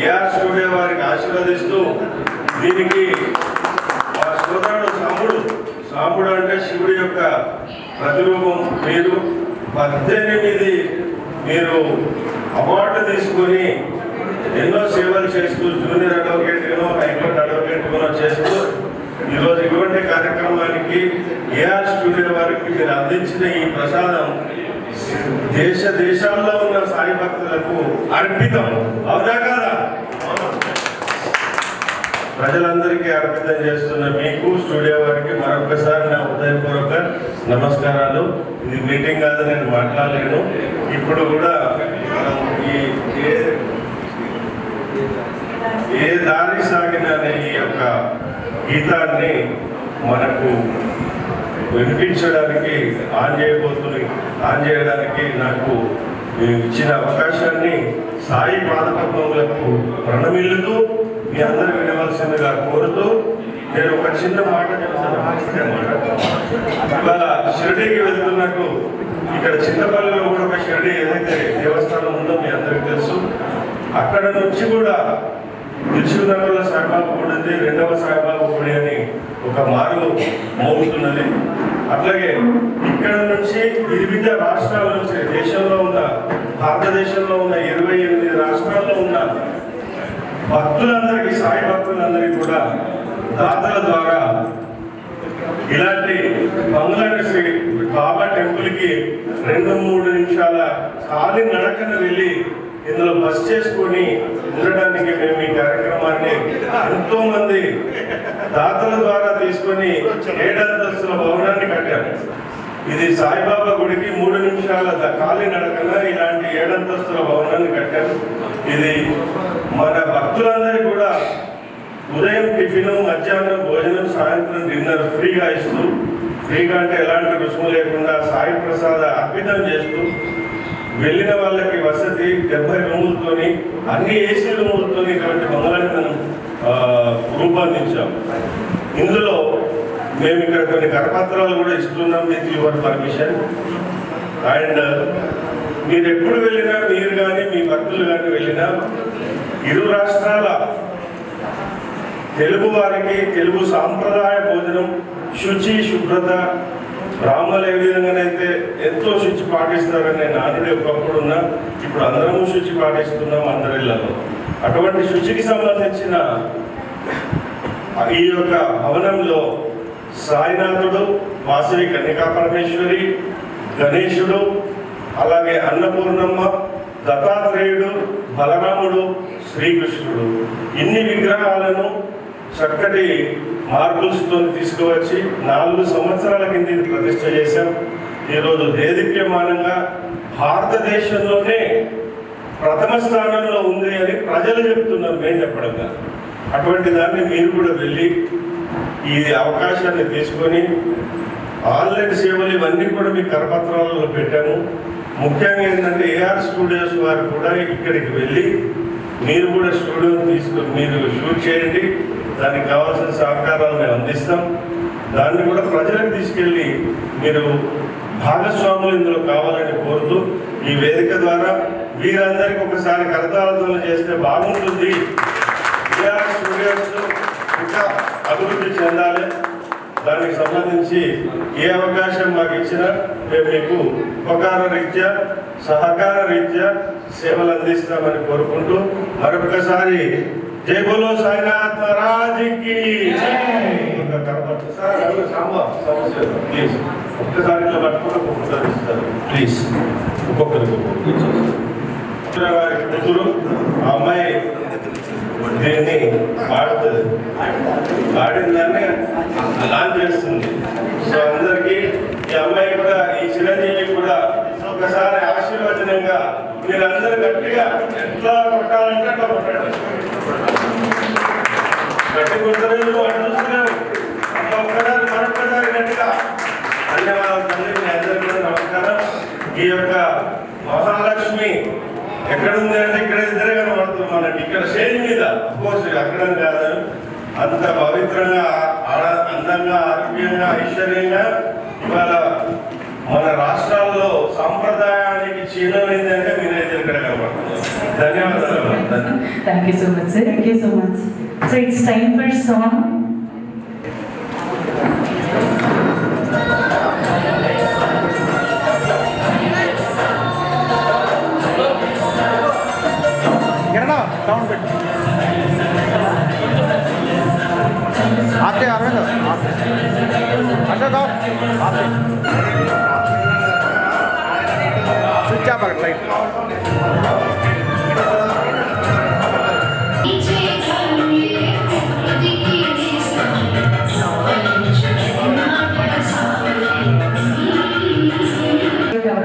ఏఆర్ స్టూడియో వారికి ఆశీర్వదిస్తూ, దీనికి మా సోదరుడు సాంబుడు అంటే శివుడి యొక్క ప్రతిరూపం. మీరు 18 మీరు అవార్డు తీసుకొని ఎన్నో సేవలు చేస్తూ జూనియర్ అడ్వకేట్గానో హైకోర్టు అడ్వకేట్గానో చేస్తూ ఈరోజు ఇటువంటి కార్యక్రమానికి ఏఆర్ స్టూడియో వారికి మీరు అందించిన ఈ ప్రసాదం దేశాల్లో ఉన్న సాయి భక్తులకు అర్పితం. అవునా కాదా? ప్రజలందరికీ అర్పితం చేస్తున్న మీకు స్టూడియో వారికి మరొకసారి నా హృదయపూర్వక నమస్కారాలు. ఇది మీటింగ్ కాదు, నేను మాట్లాడలేను. ఇప్పుడు కూడా మనం ఏ దారి సాగిన ఈ యొక్క గీతాన్ని మనకు వినిపించడానికి ఆన్ చేయడానికి నాకు ఇచ్చిన అవకాశాన్ని సాయి పాదపద్మములకు ప్రణమిల్లుతూ మీ అందరూ వినవలసిందిగా కోరుతూ నేను ఒక చిన్న మాట చెప్తాను. ఇవాళ షిరిడీకి వెళ్తున్నట్టు ఇక్కడ చింతపల్లిలో కూడా ఒక షిరిడీ ఏదైతే దేవస్థానం ఉందో మీ అందరికీ తెలుసు. అక్కడ నుంచి కూడా దిల్సుఖ్నగర్లో సాయిబాబా గుడి ఉంది, 2వ సాయిబాబా గుడి అని ఒక మార్గం మోగుతున్నది. అట్లాగే ఇక్కడ నుంచి వివిధ రాష్ట్రాల నుంచి దేశంలో ఉన్న భారతదేశంలో ఉన్న 28 రాష్ట్రాల్లో ఉన్న భక్తులందరికీ, సాయి భక్తులందరికీ కూడా దాతల ద్వారా ఇలాంటి బంగ్లాదేశ్ శ్రీ బాబా టెంపుల్కి 2-3 నిమిషాల ఖాళీ నడకన వెళ్ళి ఇందులో బస్ చేసుకొని ఉండడానికి మేము ఈ కార్యక్రమాన్ని ఎంతో మంది దాతల ద్వారా తీసుకొని 7 అంతస్తుల భవనాన్ని కట్టాము. ఇది సాయిబాబా గుడికి 3 నిమిషాల ఖాళీ నడకన ఇలాంటి 7 అంతస్తుల భవనాన్ని కట్టాము. ఇది మన భక్తులందరికీ కూడా ఉదయం టిఫిన్, మధ్యాహ్నం భోజనం, సాయంత్రం డిన్నర్ ఫ్రీగా ఇస్తూ, ఫ్రీగా అంటే ఎలాంటి రుసుము లేకుండా సాయి ప్రసాద అర్పితం చేస్తూ, వెళ్ళిన వాళ్ళకి వసతి 70 రూములతోని, అన్ని ఏసీ రూములతో ఇటువంటి బంగ్లాన్ని మనం రూపొందించాం. ఇందులో మేము ఇక్కడ కొన్ని కరపత్రాలు కూడా ఇస్తున్నాం విత్ యువర్ పర్మిషన్. అండ్ మీరు ఎప్పుడు వెళ్ళినా, మీరు కానీ మీ భక్తులు కానీ వెళ్ళినా, 2 రాష్ట్రాల తెలుగు వారికి తెలుగు సాంప్రదాయ భోజనం, శుచి, శుభ్రత, బ్రాహ్మణులు ఏ విధంగానైతే ఎంతో శుచి పాటిస్తారనే నానుడి ఒకప్పుడు ఉన్నా, ఇప్పుడు అందరము శుచి పాటిస్తున్నాం అందరిళ్లలో. అటువంటి శుచికి సంబంధించిన ఈ యొక్క భవనంలో సాయినాథుడు, వాసవి కన్యకా పరమేశ్వరి, గణేశుడు, అలాగే అన్నపూర్ణమ్మ, దత్తాత్రేయుడు, బలరాముడు, శ్రీకృష్ణుడు, ఇన్ని విగ్రహాలను చక్కటి మార్బుల్స్తో తీసుకువచ్చి 4 సంవత్సరాల కింద ఇది ప్రతిష్ఠ చేశాం. ఈరోజు దేదీప్యమానంగా భారతదేశంలోనే ప్రథమ స్థానంలో ఉంది అని ప్రజలు చెప్తున్నారు, మేము చెప్పడం కాదు. అటువంటి దాన్ని మీరు కూడా వెళ్ళి ఈ అవకాశాన్ని తీసుకొని ఆన్లైన్ సేవలు ఇవన్నీ కూడా మీ కరపత్రాలలో పెట్టాము. ముఖ్యంగా ఏంటంటే ఏఆర్ స్టూడియోస్ వారు కూడా ఇక్కడికి వెళ్ళి మీరు కూడా స్టూడియోని తీసుకొని మీరు షూట్ చేయండి, దానికి కావాల్సిన సహకారాలు మేము అందిస్తాం. దాన్ని కూడా ప్రజలకు తీసుకెళ్ళి మీరు భాగస్వాములు ఇందులో కావాలని కోరుతూ ఈ వేదిక ద్వారా వీరందరికీ ఒకసారి కరతాళధ్వనులు చేస్తే బాగుంటుంది. స్టూడియోస్ ఇంకా అభివృద్ధి చెందాలి. దానికి సంబంధించి ఏ అవకాశం మాకు ఇచ్చినా మేము మీకు ఉపకార రీత్యా సహకార రీత్యా సేవలు అందిస్తామని కోరుకుంటూ మరొకసారి జై బోలో సాయినాథ్ మహారాజ్కి ప్లీజ్ ఒక్కసారి ఇట్లా పట్టుకుని ఒక్కొక్కసారి ఇస్తారు ప్లీజ్ ఒక్కొక్కరికి గారి కూతురు ఆ అమ్మాయి దీన్ని పాడుతుంది, పాడిందాన్ని లాంచ్ చేస్తుంది. సో అందరికీ ఈ అమ్మాయి కూడా ఈ చిరంజీవి కూడా ఒకసారి ఆశీర్వచనంగా మీరందరూ గట్టిగా ఎట్లా కొట్టాలంటే అట్లా కొట్టండి. గట్టి కొట్టలేదు అటు చూస్తున్నావు ఒక్కసారి మరొక్కసారి గట్టిగా. ధన్యవాదాలు తండ్రి, మీ అందరికీ కూడా నమస్కారం. ఈ యొక్క మహాలక్ష్మి ఎక్కడుంది అంటే ఇక్కడ ఇద్దరే కనబడుతున్నానండి. ఇక్కడ స్టేజ్ మీద కోర్స్ అక్కడ కాదు, అంత పవిత్రంగా అందంగా ఆరోగ్యంగా ఐశ్వర్యంగా ఇవాళ మన రాష్ట్రాల్లో సాంప్రదాయానికి చిహ్నమైంది అంటే మీరైతే ఇక్కడ కనబడుతున్నారు. ధన్యవాదాలు. Thank you so much, sir. Thank you so much. So it's time for song. Sound पे आते अरविंद अशोक आते switch off light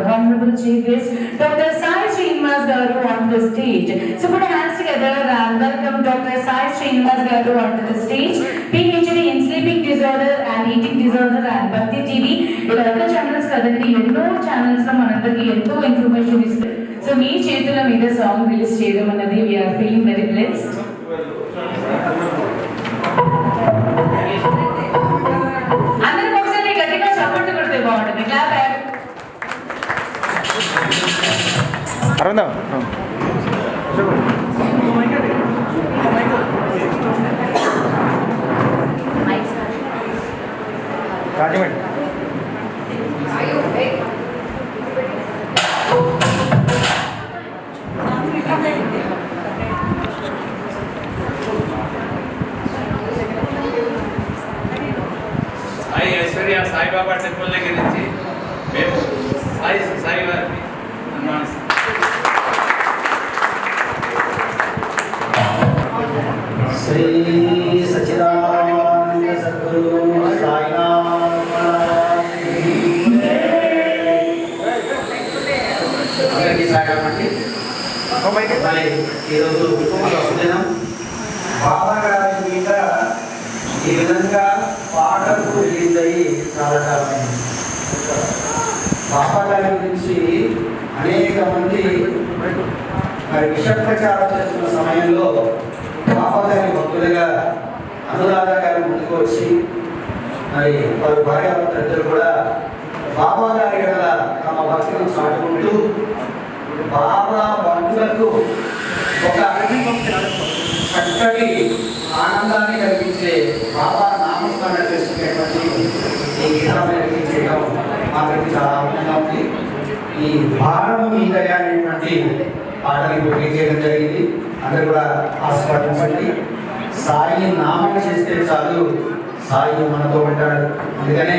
Honorable Chief Guest Dr. Sai Srinivas Garu on the stage. So put your hands together and welcome Dr. Sai Srinivas Garu onto the stage. PhD in sleeping disorder and eating disorder and Bhakti TV. ఇలా other channels కదండి, ఎన్నో channels లో మనందరికీ ఎంతో information ఇస్తారు. So మీ చేతుల మీద song release చేయడం అన్నది we are feeling very blessed. అందరూ ఒకసారి గట్టిగా చప్పట్లు కొడితే బాగుంటుంది. క్లాప్ अरविंद राजमेंट సాయి ఐశ్వర్య సాయిబాబా టెంపుల్ దగ్గర నుంచి మేము సాయి వారిని అనుమానిస్తాం. श्री सच्चिदानंद सद्गुरु साईनाथ అందరికీ సాయిరామ్ అండి. మరి ఈరోజు ఉదయం బాబా గారి మీద ఈ విధంగా పాటలు రిలీజ్ అయ్యి చాలా కాలమైంది. బాబా గారి గురించి అనేక మంది మరి విష ప్రచారం చేస్తున్న సమయంలో బాబా గారి భక్తులుగా అనురాధ గారి ముందుకు వచ్చి మరి వారి భార్యాభర్తలు కూడా బాబా గారి గల తమ భక్తులను చాటుకుంటూ బాబా భక్తులకు ఒక చక్కటి ఆనందాన్ని కలిగించే బాబా నామస్మరణ చేసుకునేటువంటి ఈ గీతాన్ని చేయడం మాకు చాలా ఆనందంగా ఉంది. ఈ భారము మీద అనేటువంటి పాటని పోటీ చేయడం జరిగింది. అందరూ కూడా ఆస్వాదించండి. సాయి నామం చేస్తే చాలు, సాయి మనతో ఉంటాడు. అందుకనే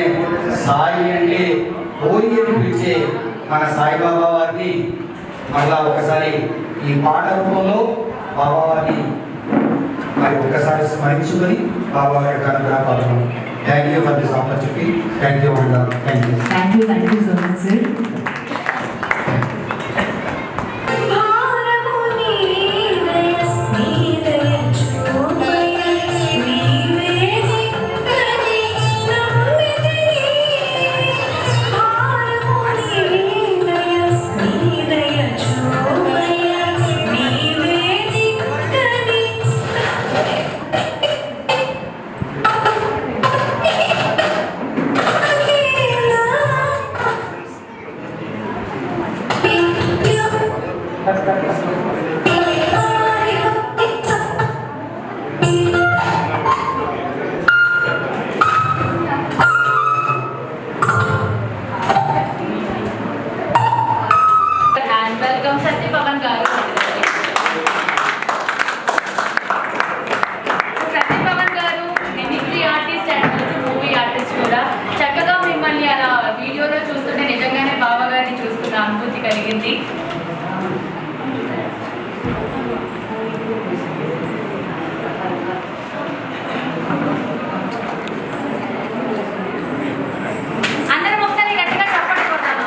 సాయి అంటే పోయి అని పిలిచే మన సాయిబాబా వారిని మళ్ళా ఒకసారి ఈ పాట రూపంలో బాబా వారిని మరి ఒక్కసారి స్మరించుకొని బాబా వారి యొక్క అనుగ్రహ పాల్గొన్నాం. Thank you for this opportunity. Thank you and thank you. Thank you so much, sir. Thank you. కలిగింది. అందరం ఒకసారి గట్టిగా చప్పట్లు కొట్టాలి.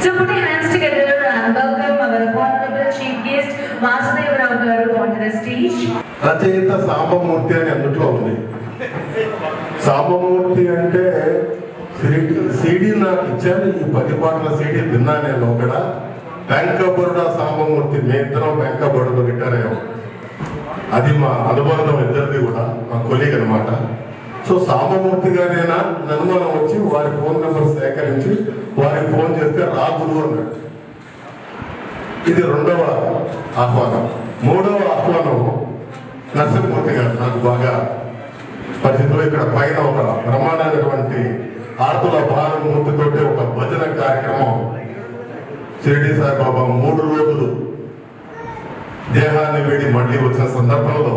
So put your hands together and welcome our honorable chief guest Vasudeva Rao garu onto the stage. రచయిత సాంబమూర్తి అని అందుట్లో ఉంది. సాంబమూర్తి అంటే సీడీ నాకు ఇచ్చాను, ఈ 10 పాటల సీడీ విన్నా నేను. అక్కడ బ్యాంక్ ఆఫ్ బరోడా సాంబమూర్తి, మీ ఇద్దరం బ్యాంక్ ఆఫ్ బరోడా రిటైర్ అయ్యాం. అది మా అనుబంధం ఇద్దరిది కూడా, మా కొలీగ్ అనమాట. సో సాంబమూర్తి గారైనా అనుమానం వచ్చి వారి ఫోన్ నెంబర్ సేకరించి వారికి ఫోన్ చేస్తే రాజులు అన్నాడు. ఇది 2వ ఆహ్వానం. 3వ ఆహ్వానం నరసింహమూర్తి గారు నాకు బాగా పరిస్థితులు. ఇక్కడ పైన ఒక బ్రహ్మాండమైనటువంటి ఆర్తుల భానుమూర్తితోటి ఒక భజన కార్యక్రమం షిరిడి సాయిబాబా 3 రోజులు దేహాన్ని వీడి మళ్ళీ వచ్చిన సందర్భంలో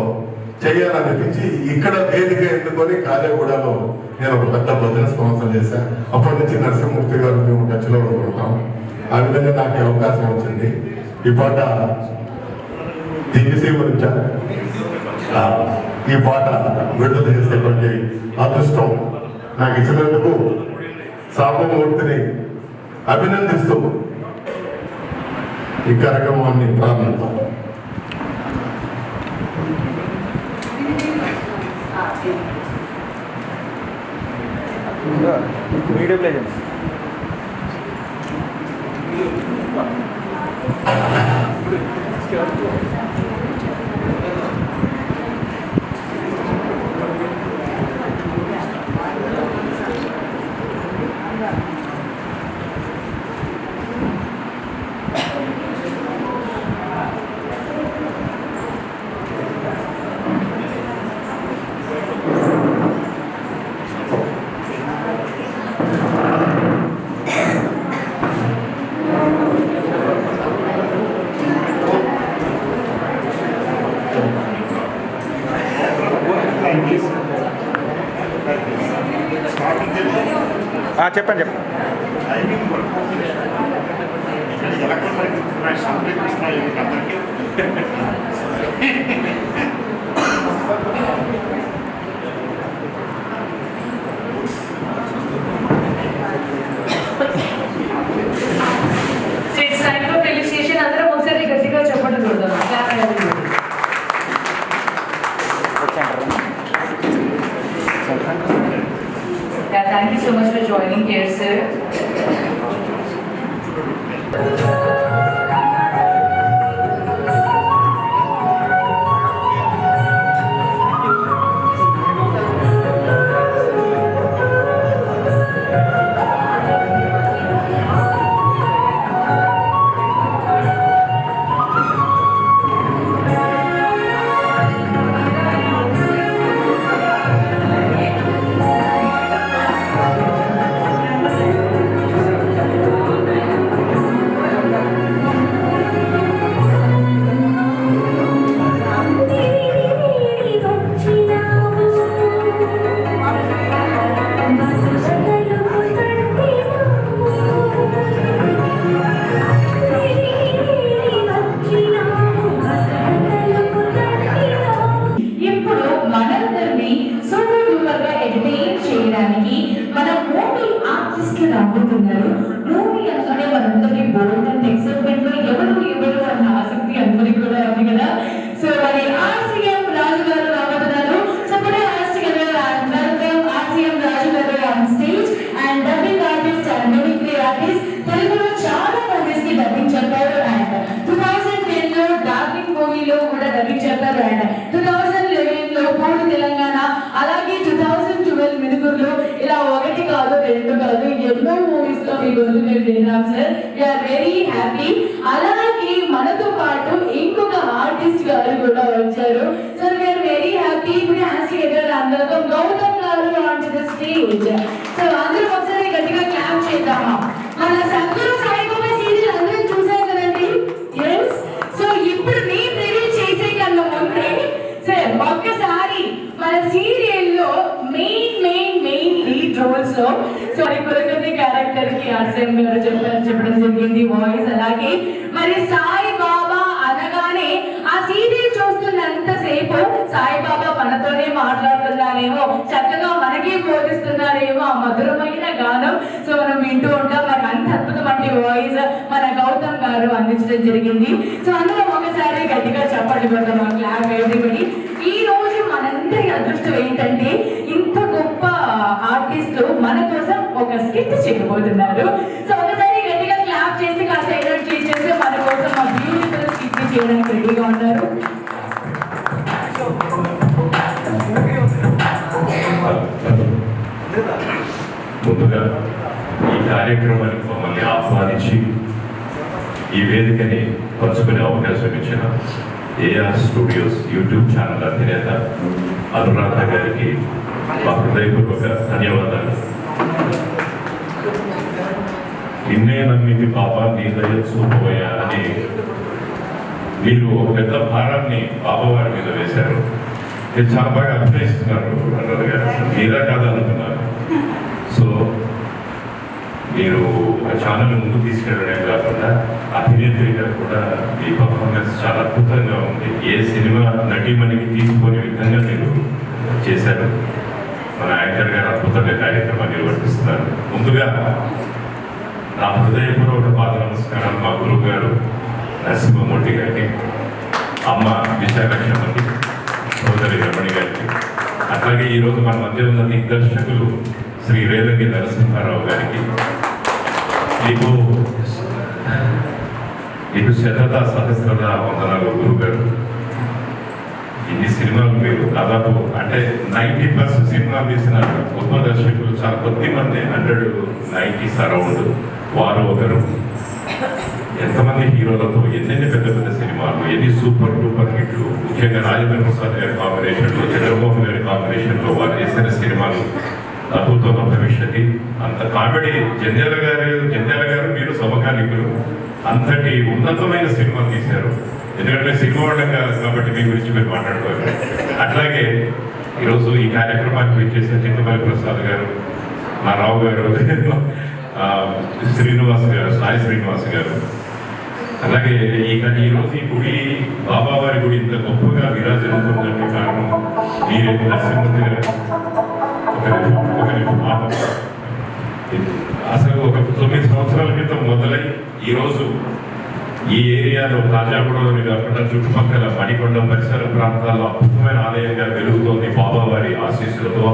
చేయాలనిపించి ఇక్కడ వేదిక ఎన్నుకొని కాజాగూడలో నేను ఒక పెద్ద భజన స్పాన్సర్ చేశాను. అప్పటి నుంచి నరసింహమూర్తి గారు మేము టచ్లో ఉంటున్నాం. ఆ విధంగా నాకు అవకాశం వచ్చింది. ఈ పాట టీవీసీ గురించి ఈ పాట విడుదల చేసేటువంటి అదృష్టం నాకు ఇచ్చినందుకు సాంబమూర్తిని అభినందిస్తూ ఈ కార్యక్రమాన్ని ప్రారంభిస్తాం. వీడియో ప్లే చేయండి. చెప్పండి రిజిస్ట్రేషన్ అందరం ఒకసారి గట్టిగా చెప్పండి చూద్దాం. Thank you so much for joining here, sir. అలాగే మనతో పాటు ఇంకొక ఆర్టిస్ట్ గారు కూడా వచ్చారు. So we are very happy. ఇప్పుడు హ్యాండ్స్ టుగెదర్ అందరితో గౌతమ్ గారు on to the stage. So అందరూ ఒకసారి గట్టిగా క్లాప్ చేద్దామా? మన సద్గురు సాయిబాబా సీరియల్ అందరూ చూసారు కదండి. yes. సో ఇప్పుడు నేను రివీల్ చేసే కన్నా ముందే సార్ ఒక్కసారి మన సీరియల్లో మెయిన్ లీడ్ రోల్స్ లో సో ఆర్సీఎం గారు చెప్పడం జరిగింది వాయిస్. అలాగే మరి సాయి బాబా అనగానే ఆ సీరియల్ చూస్తున్నంతసేపు సాయిబాబా మనతోనే మాట్లాడుతున్నారేమో, చక్కగా మనకి బోధిస్తున్నారేమో ఆ మధురమైన గానం. సో మనం వింటూ ఉంటాం. మరి అంత అద్భుతమైన వాయిస్ మన గౌతమ్ గారు అందించడం జరిగింది. సో అందులో ఒకసారి గట్టిగా చెప్పండి బ్రదర్, మా క్లాప్ ఎవ్రీబడి. ఈ రోజు మనందరి అదృష్టం ఏంటంటే ఇంత గొప్ప ఆర్టిస్టులు మన కోసం ఒక స్కిట్ చేయబోతున్నారు. సో ఒకసారి గట్టిగా క్లాప్ చేసి కాస్త ఎనర్జీ చేస్తే మన కోసం ఆ బ్యూటిఫుల్ స్కిట్ చేయడానికి రెడీగా ఉన్నారు. ముందుగా ఈ కార్యక్రమానికి మమ్మల్ని ఆహ్వానించి ఈ వేదికని పంచుకునే అవకాశం ఇచ్చిన ఏఆర్ స్టూడియోస్ యూట్యూబ్ ఛానల్ అధినేత అనురాధ గారికి మా హృదయపూర్వక ధన్యవాదాలు. నిన్నే నమ్మింది పాప నీ దయ చూపబోయా అని మీరు ఒక పెద్ద భారాన్ని బాబావారి మీద వేశారు. ఇది చాలా బాగా అభినయిస్తున్నారు అనురాధ గారు, మీరా కాదనుకున్నారు. సో మీరు ఆ ఛానల్ ముందుకు తీసుకెళ్ళడమే కాకుండా అభినేత్రిగా కూడా మీ పర్ఫార్మెన్స్ చాలా అద్భుతంగా ఉంది. ఏ సినిమా నటీమణికి తీసుకునే విధంగా మీరు చేశారు. మన యాంకర్ గారు అద్భుతంగా కార్యక్రమాన్ని నిర్వర్తిస్తున్నారు. ముందుగా నా హృదయపూర్వక పాద నమస్కారాలు మా గురువు గారు నరసింహమూర్తి గారికి, అమ్మ విశాఖలక్ష్మకి, సోదరి రమణి గారికి, అట్లాగే ఈరోజు మన మధ్య ఉన్న దిగ్దర్శకులు శ్రీ రేలంగి నరసింహారావు గారికి, మీకు శతత సహస్రత వందనాలు గురువు గారు. ఇన్ని సినిమాలు మీరు దాదాపు అంటే 90+ సినిమాలు తీసిన గొప్ప దర్శకులు చాలా కొద్ది మంది, 190s అరౌండ్. వారు ఒకరు. ఎంతమంది హీరోలతో ఎన్నెన్ని పెద్ద పెద్ద సినిమాలు, ఎన్ని సూపర్ డూపర్ హిట్లు, ముఖ్యంగా రాజేంద్ర ప్రసాద్ గారి కాంబినేషన్లో, చంద్రమోహన్ గారి కాంబినేషన్లో వారు చేసిన సినిమాలు అద్భుతం భవిష్యత్తు. అంత కామెడీ జంధ్యాల గారు మీరు సమకాలికులు, అంతటి ఉన్నతమైన సినిమాలు తీశారు. ఎందుకంటే సినిమా వాళ్ళం కాదు కాబట్టి మీ గురించి మీరు మాట్లాడుకోవాలి. అట్లాగే ఈరోజు ఈ కార్యక్రమానికి వచ్చేసిన చింతమల్లి ప్రసాద్ గారు, మా రావు గారు, శ్రీనివాస్ గారు, సాయి శ్రీనివాస్ గారు, అలాగే ఈరోజు ఈ గుడి బాబావారి గుడి ఇంత గొప్పగా విరాజిల్లుతుందంటే కారణం మీరే. నరసింహమూర్తి గారు అసలు ఒక 9 సంవత్సరాల క్రితం మొదలై ఈరోజు ఈ ఏరియాలో తాజాగూడలోని కాకుండా చుట్టుపక్కల మణికొండ పరిసర ప్రాంతాల్లో అద్భుతమైన ఆలయంగా వెలుగుతోంది బాబావారి ఆశీస్సులతో.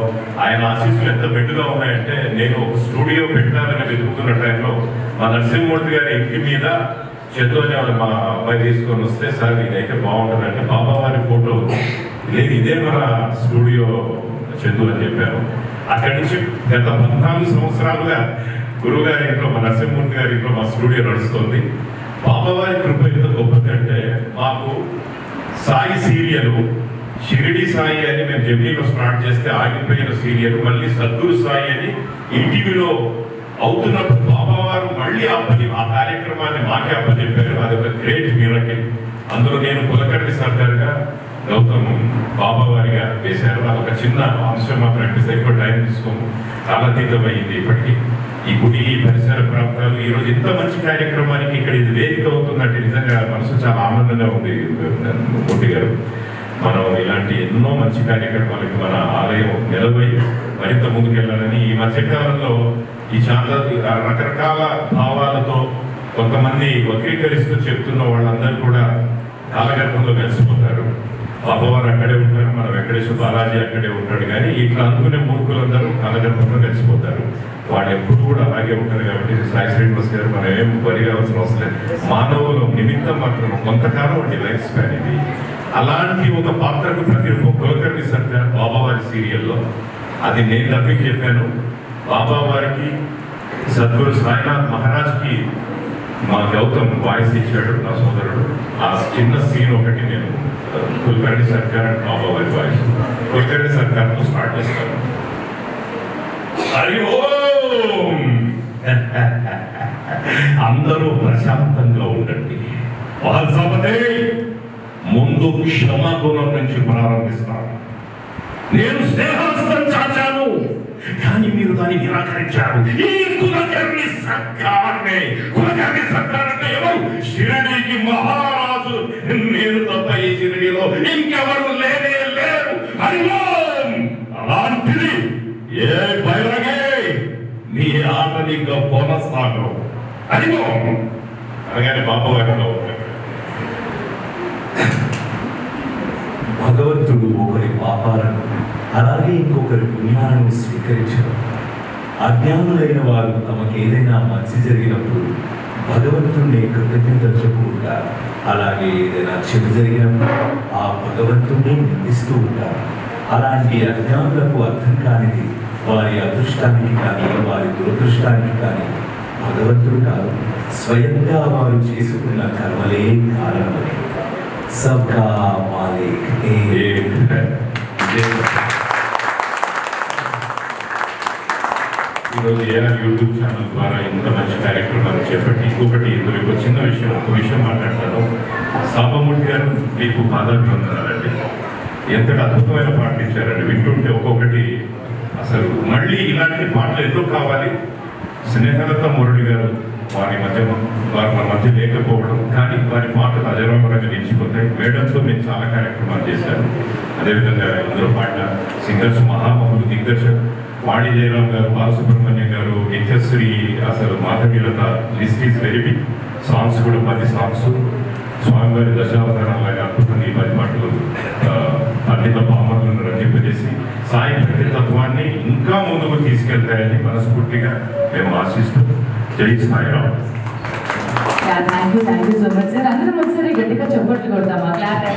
ఆయన ఆశీస్సులు ఎంత మెండుగా ఉన్నాయంటే, నేను ఒక స్టూడియో పెట్టాలని వెతుకుతున్న టైంలో మా నరసింహమూర్తి గారి ఇంటి మీద చందు అని మా అబ్బాయి తీసుకొని వస్తే, సార్ ఇదైతే బాగుంటుందంటే బాబావారి ఫోటో లేదు, ఇదే మన స్టూడియో చందు అని చెప్పాను. అక్కడి నుంచి గత 14 సంవత్సరాలుగా గురువు గారి ఇంట్లో, మా నరసింహమూర్తి గారి ఇంట్లో మా స్టూడియో నడుస్తుంది. బాబావారి కృప ఎంత గొప్పది అంటే, మాకు సాయి సీరియల్ షిరిడి సాయి అని మేము జెమినీలో స్టార్ట్ చేస్తే ఆగిపోయిన సీరియల్ మళ్ళీ సద్గురు సాయి అని ఈటీవీలో అవుతున్నప్పుడు బాబావారు మళ్ళీ ఆ కార్యక్రమాన్ని మాకే అప్పచెప్పారు. అది ఒక గ్రేట్ మిరకిల్. అందులో నేను కులకర్ణి సర్దార్గా, గౌతమ్ బాబావారిగా వేశారు. అదొక చిన్న అంశం మాత్రం, ఎక్కువ టైం తీసుకోము, కాలాతీతమైంది. ఇప్పటికీ ఈ గుడి పరిసర ప్రాంతాలు ఈరోజు ఇంత మంచి కార్యక్రమానికి ఇక్కడ ఇది వేదిక అవుతుందంటే నిజంగా మనసు చాలా ఆనందంగా ఉంది. మూర్తి గారు, మనం ఇలాంటి ఎన్నో మంచి కార్యక్రమాలకి మన ఆలయం నిలబై మరింత ముందుకెళ్ళాలని ఈ మధ్యకాలంలో ఈ చాలా రకరకాల భావాలతో కొంతమంది వక్రీకరిస్తూ చెప్తున్న వాళ్ళందరూ కూడా కాలగర్భంలో కలిసిపోతారు. బాబావారు అక్కడే ఉంటారు, మన వెంకటేశ్వర బాలాజీ అక్కడే ఉంటాడు. కానీ ఇట్లా అనుకునే మూర్ఖులందరూ కాలగర్భంలో కలిసిపోతారు. వాళ్ళు ఎప్పుడు కూడా అలాగే ఉంటారు. కాబట్టి సాయి శ్రీనివాస్ గారు మనం ఏం వరి కావాల్సిన అవసరం లేదు. మానవులు నిమిత్తం మాత్రం కొంతకాలం అండి లైఫ్ స్పాన్ ఇది. అలాంటి ఒక పాత్రకు ప్రతిరూపం కులకర్ణి సర్దార్ బాబావారి సీరియల్లో. అది నేను డబ్బికి చెప్పాను. బాబావారికి సద్గురు సాయినాథ్ మహారాజ్కి మా గౌతమ్ వాయిస్ ఇచ్చాడు, నా సోదరుడు. ఆ చిన్న సీన్ ఒకటి నేను కులకర్ణి సర్కార్ అండ్ బాబావారి వాయిస్ కులకర్ణి సర్కార్తో స్టార్ట్ చేస్తాను. హరి ఓం. అందరూ ప్రశాంతంగా ఉండండి. ముందు క్షమాగుణం నుంచి ప్రారంభిస్తాను. నేను స్నేహస్తం చాచాను, కానీ మీరు దాన్ని నిరాకరించారు. ఈ కులకర్ణి సర్కార్ అంటే ఎవరు? షిరిడీకి మహారాజు. నేను తప్ప ఈ షిరిడీలో ఇంకెవరు లేనే లేరు. అలాంటిది ఏ బైరగే నీ ఆటని ఇంకా కొనసాగవు. అదిగో అనగానే బాబు గారిలో భగవంతుడు ఒకరి పాపాలను అలాగే ఇంకొకరి పుణ్యాలను స్వీకరించడం. అజ్ఞానులైన వారు తమకు ఏదైనా మంచి జరిగినప్పుడు భగవంతుడిని కృతజ్ఞతలు చెప్పుకుంటారు. అలాగే ఏదైనా చెడు జరిగినప్పుడు ఆ భగవంతుడిని నిందిస్తూ ఉంటారు. అలాంటి అజ్ఞానులకు అర్థం కానిది వారి అదృష్టానికి కానీ వారి దురదృష్టానికి కానీ భగవంతుడు కాదు, స్వయంగా వారు చేసుకున్న కర్మలే కారణమని. సబ్కా మాలిక్ ఏక్. ఈరోజు ఏఆర్ యూట్యూబ్ ఛానల్ ద్వారా ఇంత మంచి కార్యక్రమాలు చేపట్టి ఇంకొకటి ఇందులో ఒక చిన్న విషయం, ఒక విషయం మాట్లాడతాను. సాంబమూర్తి గారు మీకు పాదాభివందనాలండి. ఎంతటి అద్భుతమైన పాటలు ఇచ్చారండి. వింటుంటే ఒక్కొక్కటి అసలు మళ్ళీ ఇలాంటి పాటలు ఎందుకు కావాలి. స్నేహలత మురళి గారు వారి మన మధ్య లేకపోవడం, కానీ వారి పాటలు అజరామరంగా నిలిచిపోతాయి. మేడంతో నేను చాలా కార్యక్రమాలు చేశాను. అదేవిధంగా ఇందులో పాడిన సింగర్స్ మహామహులు దిగ్గర్శక్ వాణి జయరామ్ గారు, బాలసుబ్రహ్మణ్యం గారు, నిత్యశ్రీ, అసలు Madhavilatha. List is very big. Songs కూడా 10 సాంగ్స్. స్వామివారి దశావతారాలాగా అద్భుతంగా ఈ 10 పాటలు పండిత పామరులను రంజింపజేసి సాయి భక్తి తత్వాన్ని ఇంకా ముందుకు తీసుకెళ్తాయని మనస్ఫూర్తిగా మేము ఆశిస్తూ జై Sairam. Thank you so much sir. అందరం ఒకసారి గట్టిగా చప్పట్లు కొడతామా? క్లాప్.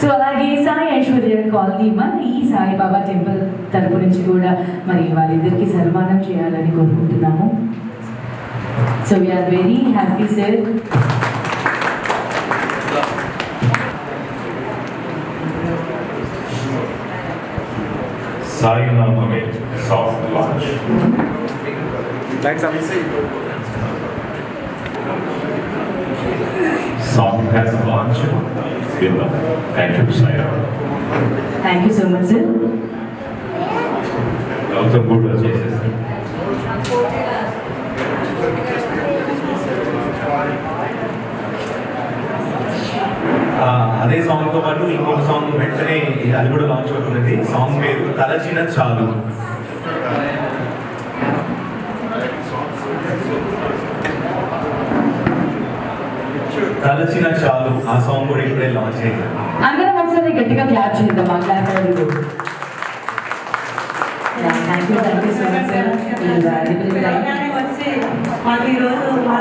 సో అలాగే సాయి ఐశ్వర్య కాలనీ మన ఈ సాయిబాబా టెంపుల్ తరపు నుంచి కూడా మరి వాళ్ళిద్దరికి సన్మానం చేయాలని కోరుకుంటున్నాము. So we are very happy sir. Sai నామమే soft launch. Song has launched. Thank you, Saira. Thank you so much, sir. Gautam good చేసేసి అదే సాంగ్తో పాటు ఇంకొక సాంగ్ వెంటనే అది కూడా లాంచ్ అవుతుంది. సాంగ్ పేరు తలచిన చాలు. తలచిన చాలు ఆ సాంగ్ కూడా ఇప్పుడే లాంచ్ అయింది. అందరం ఒకసారి గట్టిగా క్లాప్ చేద్దామా? Clap. Thank you so much sir. వచ్చి మాకు ఈరోజు మా